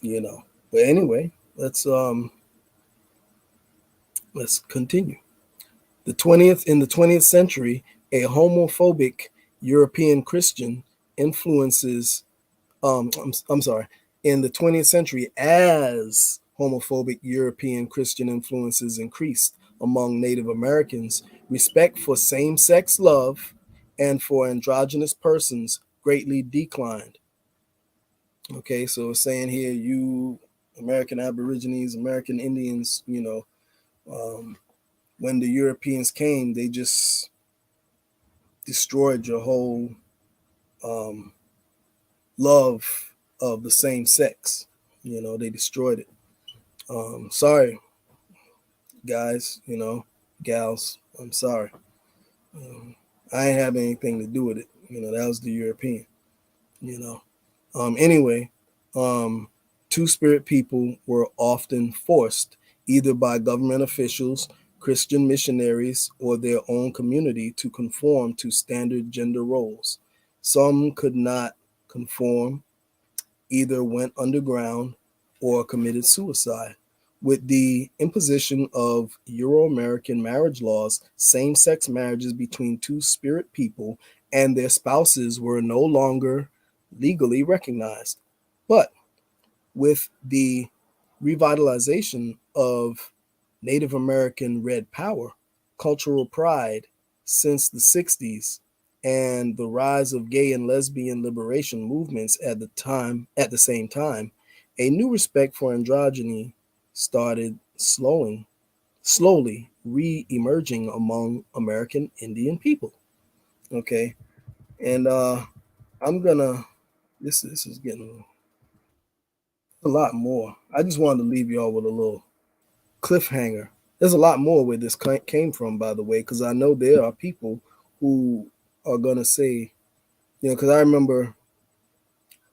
you know. But anyway, let's continue. In the 20th century, a homophobic European Christian influences I'm sorry, in the 20th century, as homophobic European Christian influences increased among Native Americans, respect for same-sex love and for androgynous persons greatly declined. Okay, so it's saying here, you American Aborigines, American Indians, when the Europeans came, they just destroyed your whole um, love of the same sex. They destroyed it. Sorry, guys, gals, I'm sorry. I ain't have anything to do with it. That was the European, you know. Anyway, two-spirit people were often forced either by government officials, Christian missionaries, or their own community to conform to standard gender roles. Some could not conform, either went underground or committed suicide. With the imposition of Euro American marriage laws, same sex marriages between two spirit people and their spouses were no longer legally recognized. But with the revitalization of Native American red power, cultural pride since the 60s, and the rise of gay and lesbian liberation movements at the same time, a new respect for androgyny started slowly re-emerging among American Indian people. Okay. And I'm gonna this is getting a lot more. I just wanted to leave y'all with a little cliffhanger. There's a lot more where this came from, by the way, because I know there are people who are gonna say, because I remember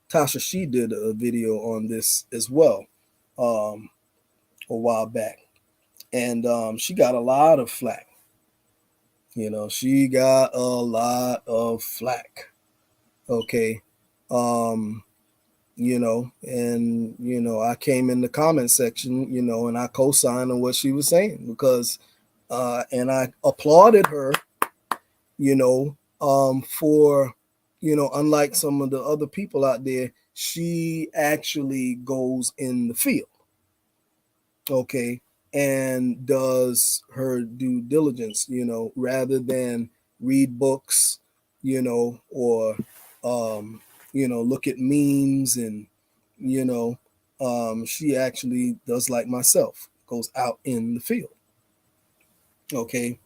Tasha, she did a video on this as well, a while back, and she got a lot of flack. She got a lot of flack. Okay, um, and I came in the comment section, and I co-signed on what she was saying because and I applauded her, for, unlike some of the other people out there, she actually goes in the field, okay, and does her due diligence, rather than read books, or look at memes and, you know, she actually does like myself, goes out in the field, okay,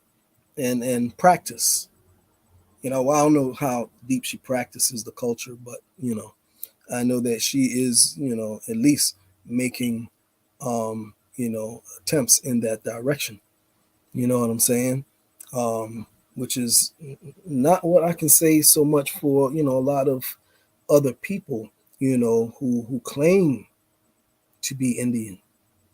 and practice. I don't know how deep she practices the culture, but I know that she is, at least making attempts in that direction. You know what I'm saying? Which is not what I can say so much for, a lot of other people, who claim to be Indian.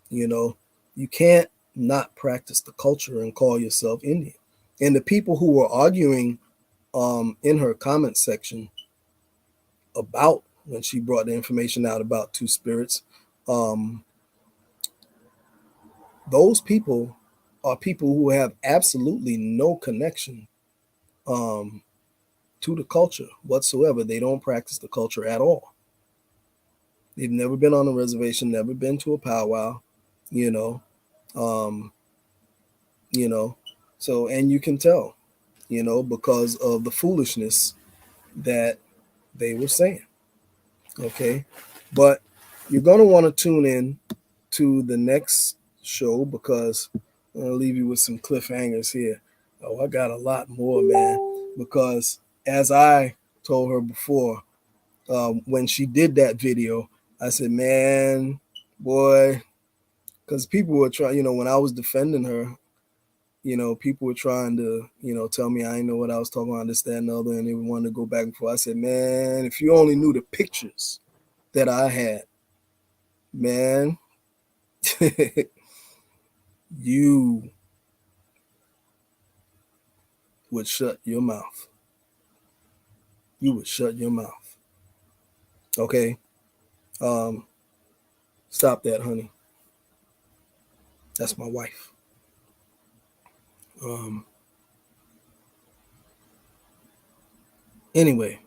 You know, you can't not practice the culture and call yourself Indian. And the people who were arguing in her comment section about when she brought the information out about two spirits. Those people are people who have absolutely no connection to the culture whatsoever. They don't practice the culture at all. They've never been on a reservation, never been to a powwow, you know. Um, you know, so, and you can tell, because of the foolishness that they were saying. Okay. But you're going to want to tune in to the next show, because I'm going to leave you with some cliffhangers here. Oh, I got a lot more, man, because as I told her before, when she did that video, I said, man, boy, because people were trying, when I was defending her, people were trying to, tell me I didn't know what I was talking about, this, that, and the other, and they wanted to go back and forth. I said, man, if you only knew the pictures that I had, man, you would shut your mouth. You would shut your mouth. Okay? Stop that, honey. That's my wife. Anyway,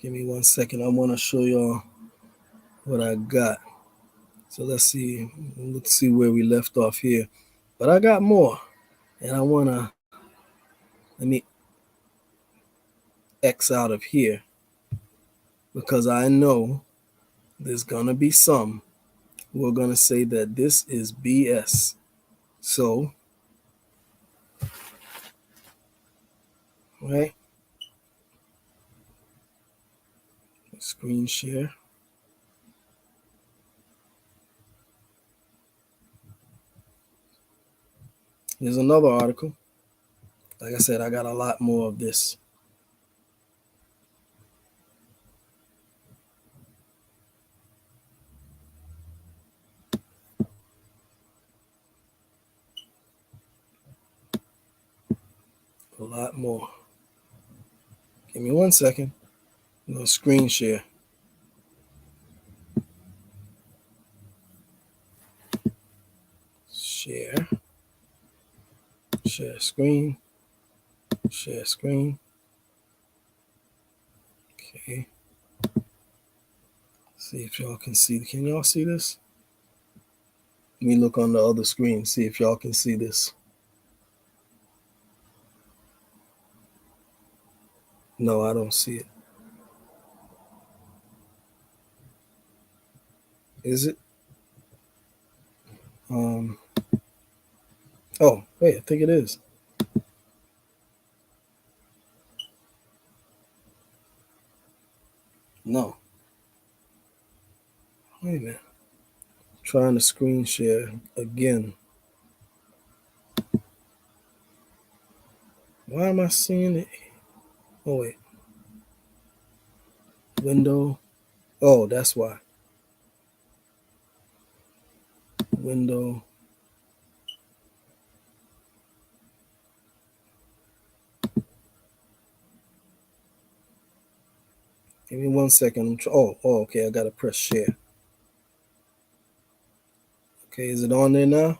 give me 1 second. I want to show y'all what I got. So let's see where we left off here. But I got more, and I want to let me X out of here, because I know there's gonna be some who are gonna say that this is BS. So, right? Screen share. Here's another article. Like I said, I got a lot more of this. A lot more. Give me 1 second. I'm going to screen share. Share. Share screen. Share screen. Okay. See if y'all can see. Can y'all see this? Let me look on the other screen, see if y'all can see this. No, I don't see it. Is it? Oh, wait, I think it is. No. Wait a minute. I'm trying to screen share again. Why am I seeing it? Oh, wait. Window. Oh, that's why. Window. Give me 1 second. Oh, okay. I got to press share. Okay, is it on there now?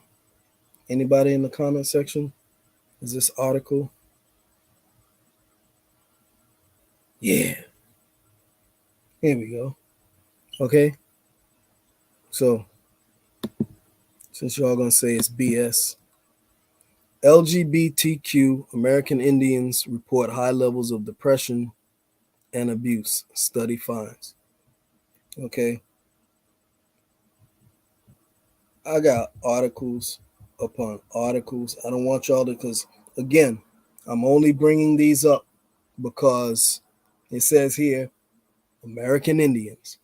Anybody in the comment section? Is this article? Yeah. Here we go. Okay. So, since y'all going to say it's BS, LGBTQ American Indians report high levels of depression and abuse, study finds. Okay. I got articles upon articles. I don't want y'all to, because again, I'm only bringing these up because it says here, American Indians.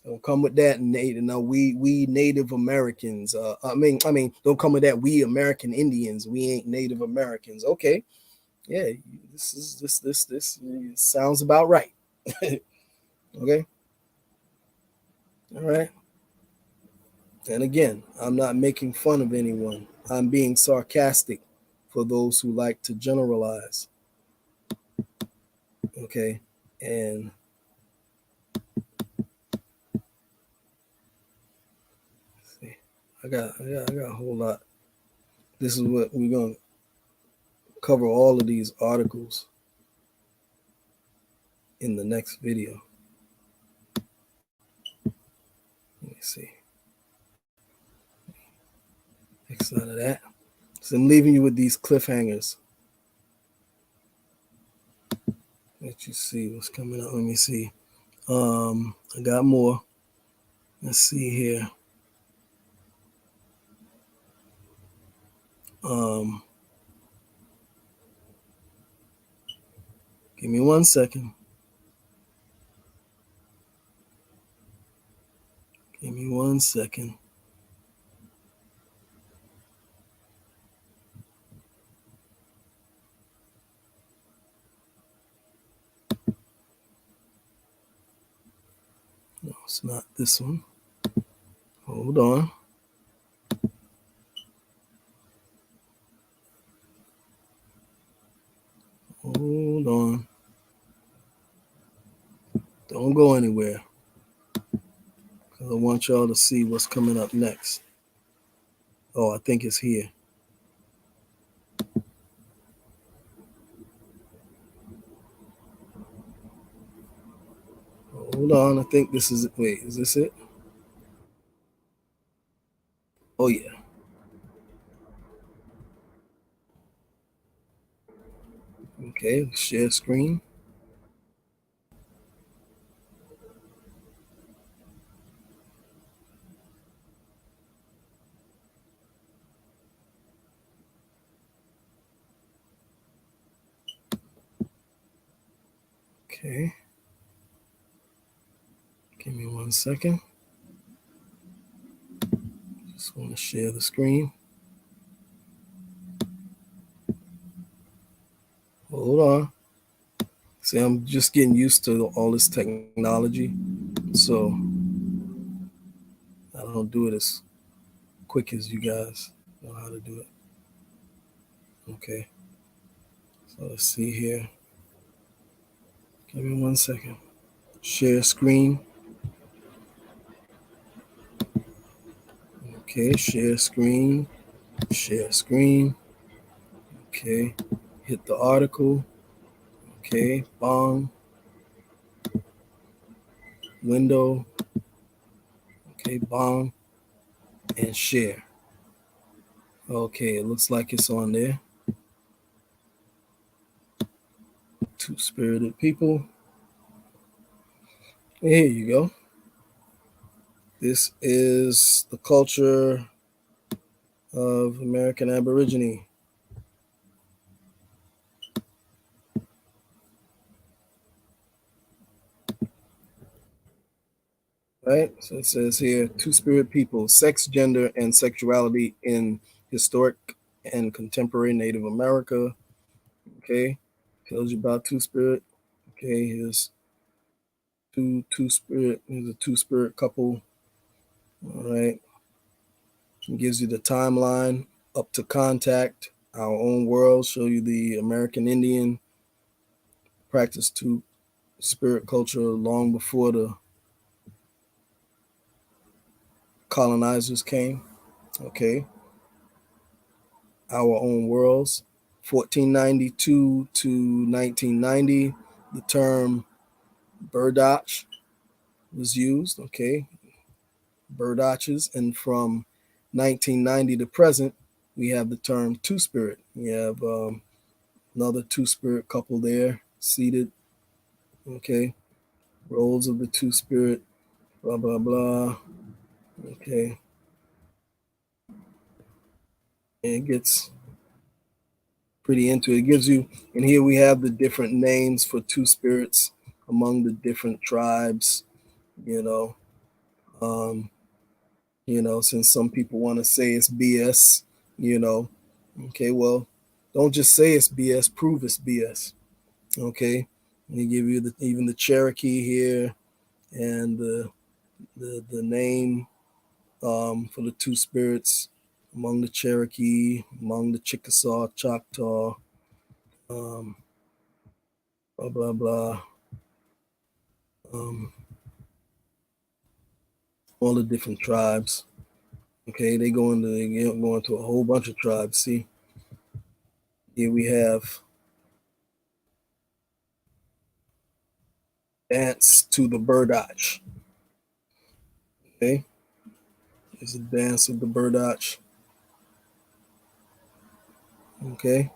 Don't come with that. No, we Native Americans. I mean, don't come with that. We American Indians. We ain't Native Americans. Okay, yeah, this sounds about right. Okay, all right. And again, I'm not making fun of anyone. I'm being sarcastic. for those who like to generalize. Okay, and see, I got a whole lot. This is what we're gonna cover, all of these articles in the next video. Let me see. X out of that. So I'm leaving you with these cliffhangers. Let you see what's coming up. Let me see. I got more. Let's see here. Give me 1 second. Give me 1 second. No, it's not this one. Hold on. Hold on. Don't go anywhere, because I want y'all to see what's coming up next. Oh, I think it's here. Hold on. I think this is it. Wait, is this it? Oh, yeah. Okay, share screen. Okay. Give me 1 second. Just want to share the screen. Hold on. See, I'm just getting used to all this technology, so I don't do it as quick as you guys know how to do it. Okay. So let's see here. Give me 1 second. Share screen. Okay, share screen. Share screen. Okay. Hit the article. Okay. Bong. Window. Okay. Bong. And share. Okay, it looks like it's on there. Two-spirited people. Here you go. This is the culture of American Aborigine. Right? So it says here, two-spirit people, sex, gender, and sexuality in historic and contemporary Native America. Okay. Tells you about two-spirit. Okay, here's two-spirit. Here's a two-spirit couple. All right. It gives you the timeline up to contact, our own world, show you the American Indian practice two-spirit culture long before the colonizers came. Okay. Our own worlds. 1492 to 1990, the term Burdach was used. Okay. Burdachs. And from 1990 to present, we have the term two-spirit. We have another two-spirit couple there seated. Okay. Roles of the two-spirit, blah, blah, blah. Okay. And it gets pretty into it. It gives you, and here we have the different names for two spirits among the different tribes, you know. Um, since some people want to say it's BS, you know. Okay, well, don't just say it's BS, prove it's BS. Okay. They give you even the Cherokee here and the name for the two spirits. among the Cherokee, among the Chickasaw, Choctaw, blah, blah, blah. All the different tribes. Okay, they go into a whole bunch of tribes. See, here we have dance to the Burdotch. Okay, there's a dance of the Burdotch. Okay,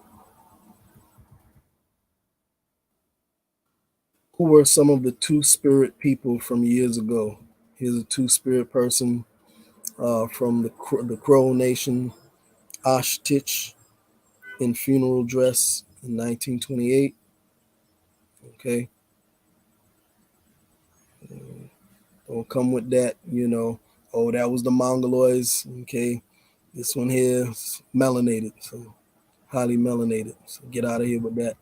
who were some of the two-spirit people from years ago? Here's a two-spirit person from the Crow Nation, Ashtich, in funeral dress in 1928. Okay, don't come with that, Oh, that was the Mongoloids. Okay, this one here is melanated, so highly melanated. So get out of here with that.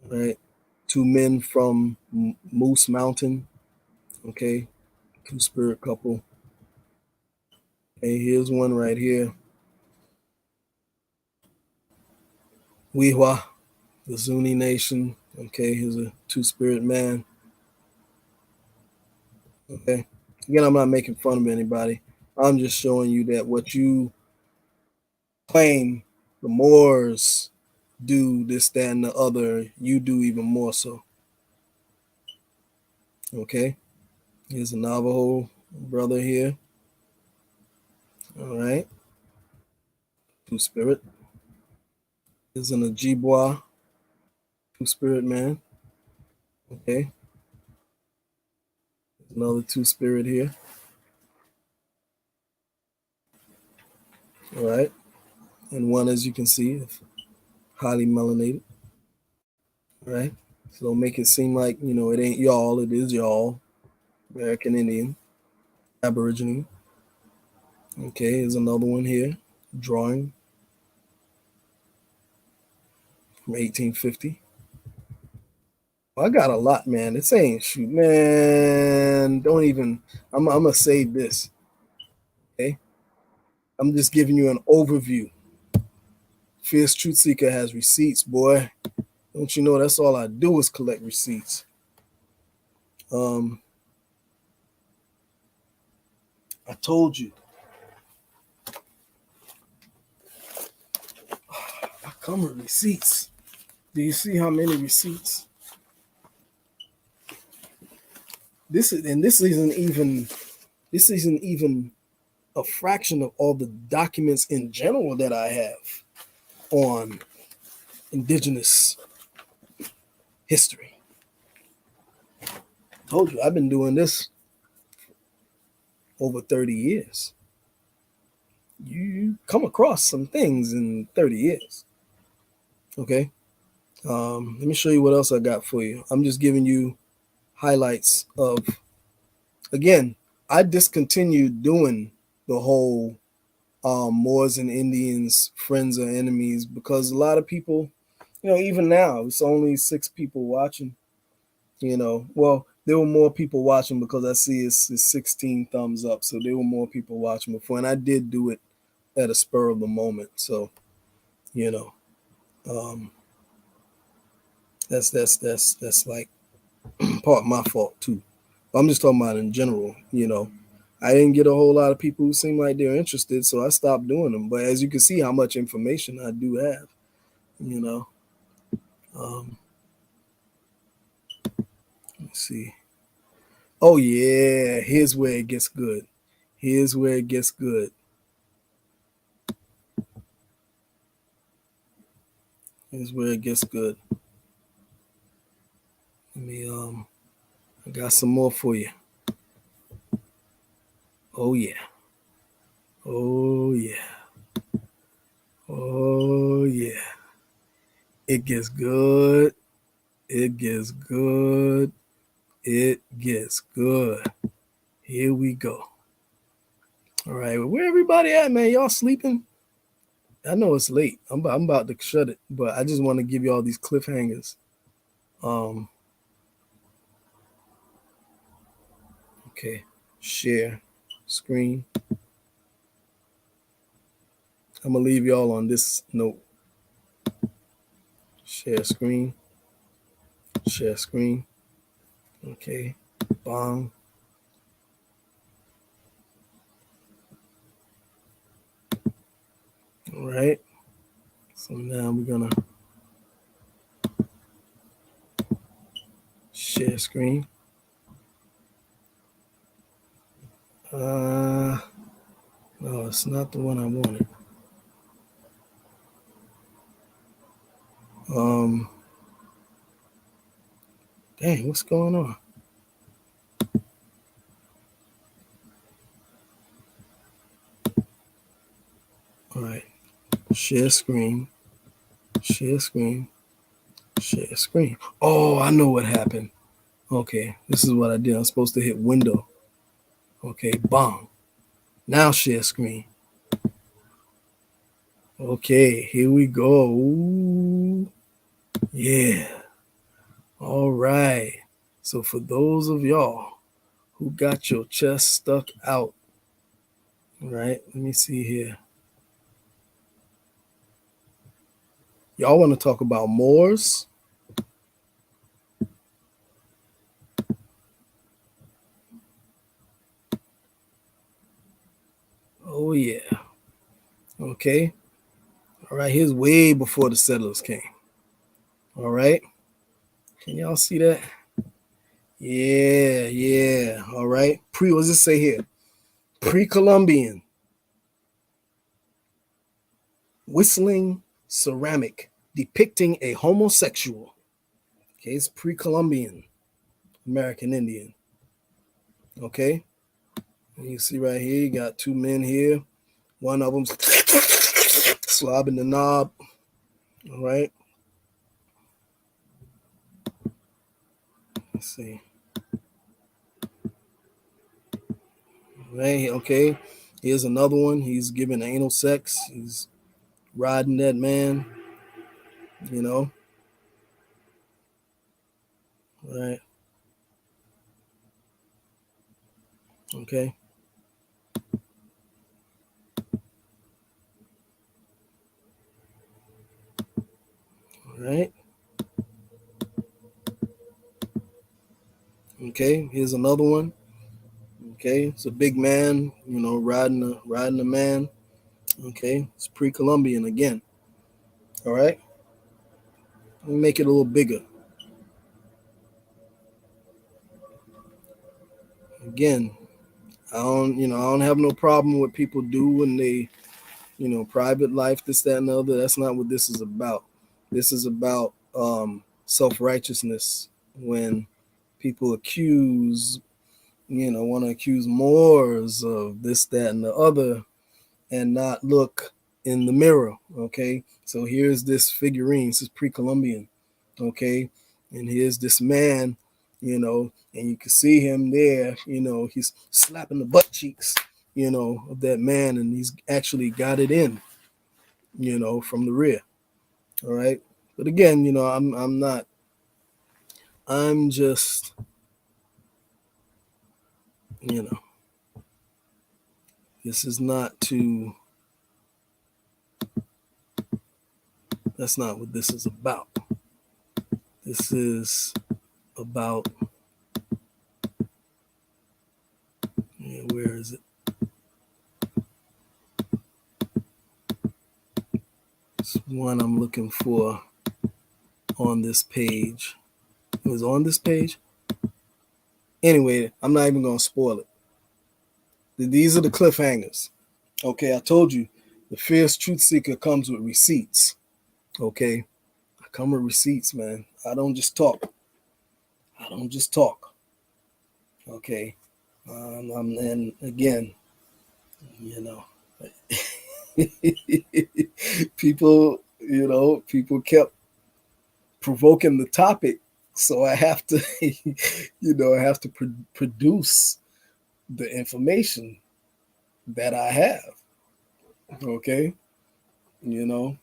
All right, two men from Moose Mountain. Okay, two spirit couple. Hey, here's one right here. Wihwa, the Zuni Nation. Okay, here's a two spirit man. Okay, again, I'm not making fun of anybody. I'm just showing you that what you claim the Moors do this, that, and the other, you do even more so. Okay, here's a Navajo brother here. All right, two spirit. Here's an Ojibwa, two spirit man. Okay, there's another two spirit here. All right, and one, as you can see, is highly melanated. All right, so don't make it seem like it ain't y'all. It is y'all, American Indian, Aborigine. Okay, here's another one here, drawing from 1850. Well, I got a lot, man. This ain't shoot, man. Don't even. I'm gonna save this. Okay, I'm just giving you an overview. Feerce Truth-Seeker has receipts, boy. Don't you know that's all I do is collect receipts. I told you. I come with receipts. Do you see how many receipts? This isn't even a fraction of all the documents in general that I have on indigenous history. I told you I've been doing this over 30 years. You come across some things in 30 years. Okay. Let me show you what else I got for you. I'm just giving you highlights of, again, I discontinued doing the whole Moors and Indians, friends or enemies, because a lot of people, even now, it's only 6 people watching. Well, there were more people watching because I see it's 16 thumbs up. So there were more people watching before. And I did do it at a spur of the moment. So, you know, um, that's like part of my fault too. But I'm just talking about in general. I didn't get a whole lot of people who seem like they're interested, so I stopped doing them. But as you can see how much information I do have, you know. Let's see. Oh yeah, here's where it gets good. Here's where it gets good. Here's where it gets good. Let me I got some more for you. Oh yeah. Oh yeah. Oh yeah. It gets good. It gets good. It gets good. Here we go. All right, where everybody at, man? Y'all sleeping? I know it's late. I'm about to shut it, but I just want to give you all these cliffhangers. Okay, share screen. I'm going to leave y'all on this note. Share screen. Share screen. Okay. Bong. All right. So now we're going to share screen. No, it's not the one I wanted. Dang, what's going on? All right. Share screen. Share screen. Share screen. Oh, I know what happened. Okay, this is what I did. I'm supposed to hit window. Okay, bong. Now share screen. Okay, here we go. Ooh, yeah. All right. So for those of y'all who got your chest stuck out, right? Let me see here. Y'all want to talk about Moors? Oh, yeah. Okay. All right. Here's way before the settlers came. All right. Can y'all see that? Yeah, yeah. All right. What does it say here? Pre-Columbian. Whistling ceramic depicting a homosexual. Okay, it's pre-Columbian American Indian. Okay. And you see right here, you got two men here. One of them slobbing the knob. All right. Let's see. Right. Okay. Here's another one. He's giving anal sex. He's riding that man. You know. Right. Okay. All right. Okay. Here's another one. Okay. It's a big man. You know, riding a man. Okay. It's pre-Columbian again. All right. Let me make it a little bigger. Again, I don't have no problem with people do when they, private life, this, that, and the other. That's not what this is about. This is about self-righteousness when people want to accuse Moors of this, that, and the other and not look in the mirror. Okay. So here's this figurine. This is pre-Columbian. Okay. And here's this man, and you can see him there, he's slapping the butt cheeks, of that man. And he's actually got it in, from the rear. All right. But again, I'm just, this is not to, that's not what this is about. This is about, where is it? It's one I'm looking for on this page. It was on this page. Anyway, I'm not even going to spoil it. These are the cliffhangers. Okay, I told you, the Feerce Truth-Seeker comes with receipts. Okay, I come with receipts, man. I don't just talk. Okay, and again, people, people kept provoking the topic, so I have to, produce the information that I have. Okay, it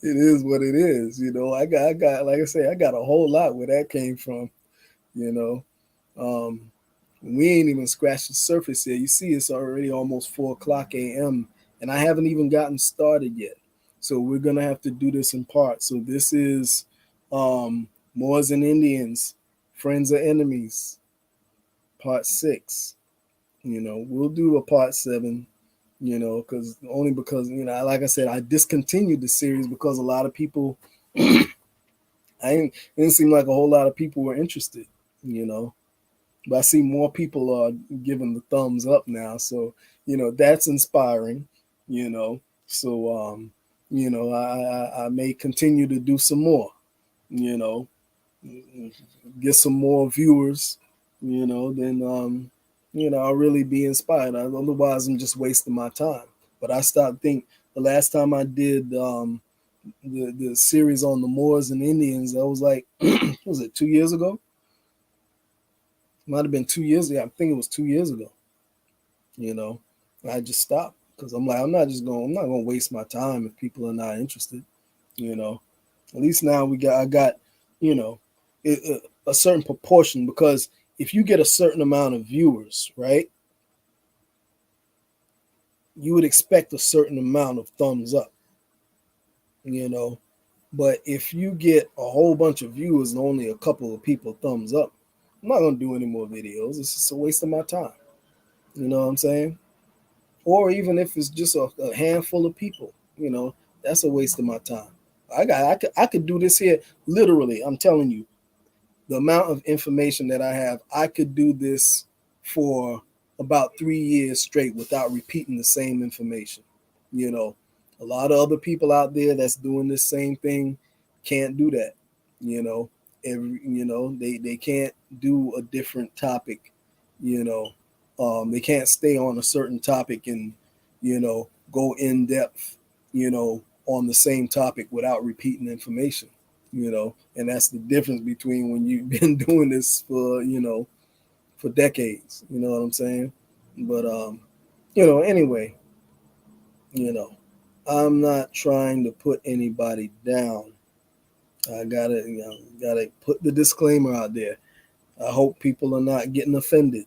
is what it is. I got, like I say, I got a whole lot where that came from. Um, We ain't even scratched the surface here. You see, it's already almost 4:00 a.m. and I haven't even gotten started yet. So we're gonna have to do this in parts. So this is Moors and Indians, Friends or Enemies, part 6. We'll do a part 7. Because like I said, I discontinued the series because a lot of people, it didn't seem like a whole lot of people were interested. But I see more people are giving the thumbs up now, so that's inspiring. So I may continue to do some more. You know, get some more viewers. Then I'll really be inspired. Otherwise, I'm just wasting my time. But I stopped think the last time I did the series on the Moors and Indians, that was like was it 2 years ago? Might have been 2 years ago. I think it was 2 years ago. I just stopped because I'm like, I'm not gonna waste my time if people are not interested. At least now I got, you know, a certain proportion, because if you get a certain amount of viewers, right, you would expect a certain amount of thumbs up, But if you get a whole bunch of viewers and only a couple of people thumbs up, I'm not gonna do any more videos. It's just a waste of my time. You know what I'm saying? Or even if it's just a handful of people, that's a waste of my time. I could do this here literally. I'm telling you, the amount of information that I have, I could do this for about 3 years straight without repeating the same information. You know, a lot of other people out there that's doing this same thing can't do that. You know, they can't do a different topic. They can't stay on a certain topic and go in depth. On the same topic without repeating information. And that's the difference between when you've been doing this for decades. You know what I'm saying? But anyway, you know, I'm not trying to put anybody down. I gotta put the disclaimer out there. I hope people are not getting offended.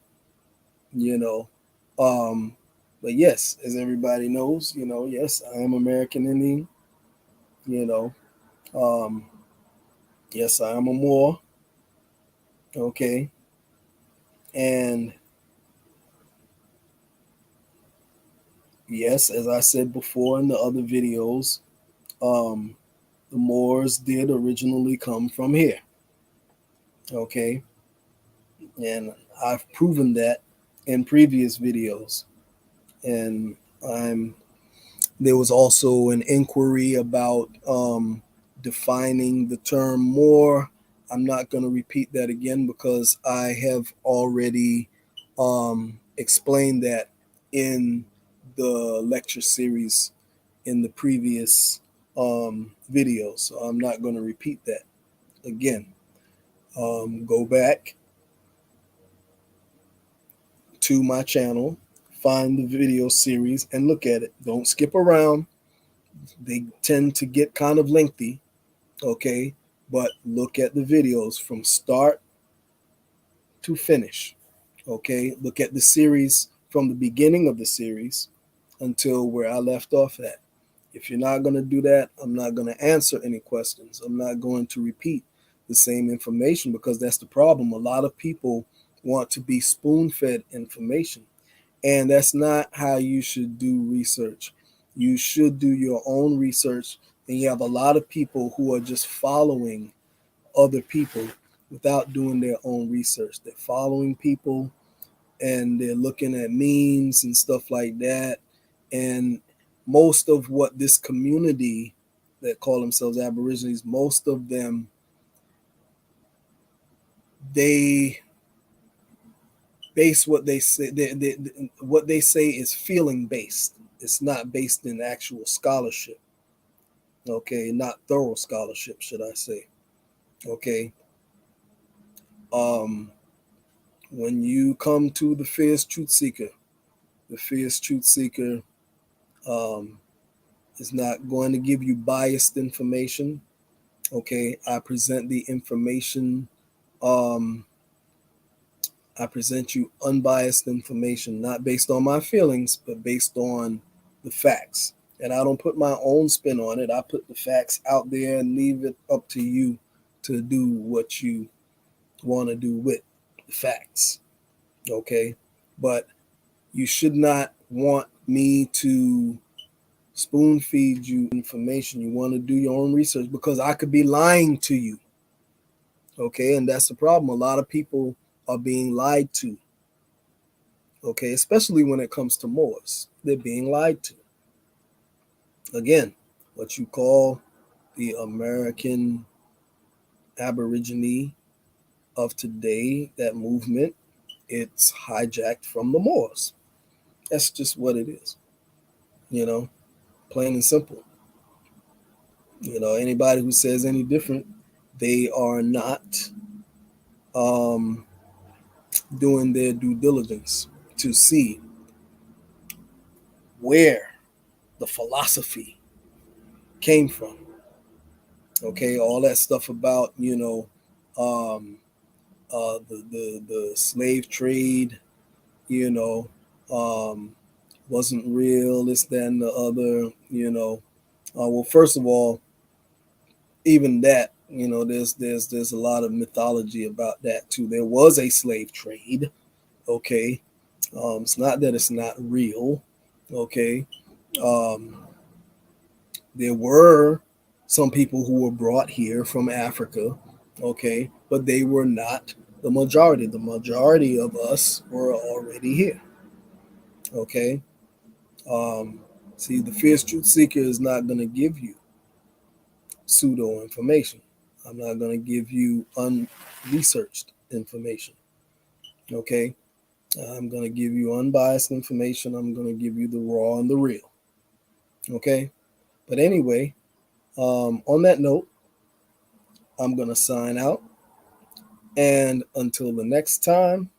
You know, um, but yes, as everybody knows, yes, I am American Indian. You know, um, yes, I am a Moor. Okay, and yes, as I said before in the other videos, um, the Moors did originally come from here. Okay, and I've proven that in previous videos. And I'm there was also an inquiry about defining the term Moor. I'm not going to repeat that again because I have already explained that in the lecture series in the previous video. So I'm not going to repeat that again. Go back to my channel, find the video series, and look at it. Don't skip around. They tend to get kind of lengthy, okay? But look at the videos from start to finish, okay? Look at the series from the beginning of the series until where I left off at. If you're not going to do that, I'm not going to answer any questions. I'm not going to repeat the same information because that's the problem. A lot of people want to be spoon-fed information, and that's not how you should do research. You should do your own research, and you have a lot of people who are just following other people without doing their own research. They're following people and they're looking at memes and stuff like that. And most of what this community that call themselves Aborigines, most of them, they base what they say. What they say is feeling based. It's not based in actual scholarship. Okay, not thorough scholarship, should I say? Okay. Um, when you come to the Feerce Truth-Seeker, the Feerce Truth-Seeker um, is not going to give you biased information. Okay, I present the information I present you unbiased information, not based on my feelings, but based on the facts. And I don't put my own spin on it. I put the facts out there and leave it up to you to do what you want to do with the facts. Okay? But you should not want me to spoon feed you information. You want to do your own research because I could be lying to you. Okay? And that's the problem. A lot of people are being lied to. Okay, especially when it comes to Moors, they're being lied to. Again, what you call the American Aborigine of today, that movement, it's hijacked from the Moors. That's just what it is, plain and simple. Anybody who says any different, they are not doing their due diligence to see where the philosophy came from. Okay, all that stuff about um, the slave trade, you know, wasn't real. This, that, and the other. Well, first of all, even that, there's a lot of mythology about that too. There was a slave trade. Okay, it's not that it's not real. Okay, um, there were some people who were brought here from Africa, okay, but they were not the majority. The majority of us were already here, okay. See, the Feerce Truth-Seeker is not going to give you pseudo information. I'm not going to give you unresearched information, okay. I'm going to give you unbiased information. I'm going to give you the raw and the real, okay. But anyway, on that note, I'm going to sign out. And until the next time,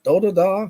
da da da,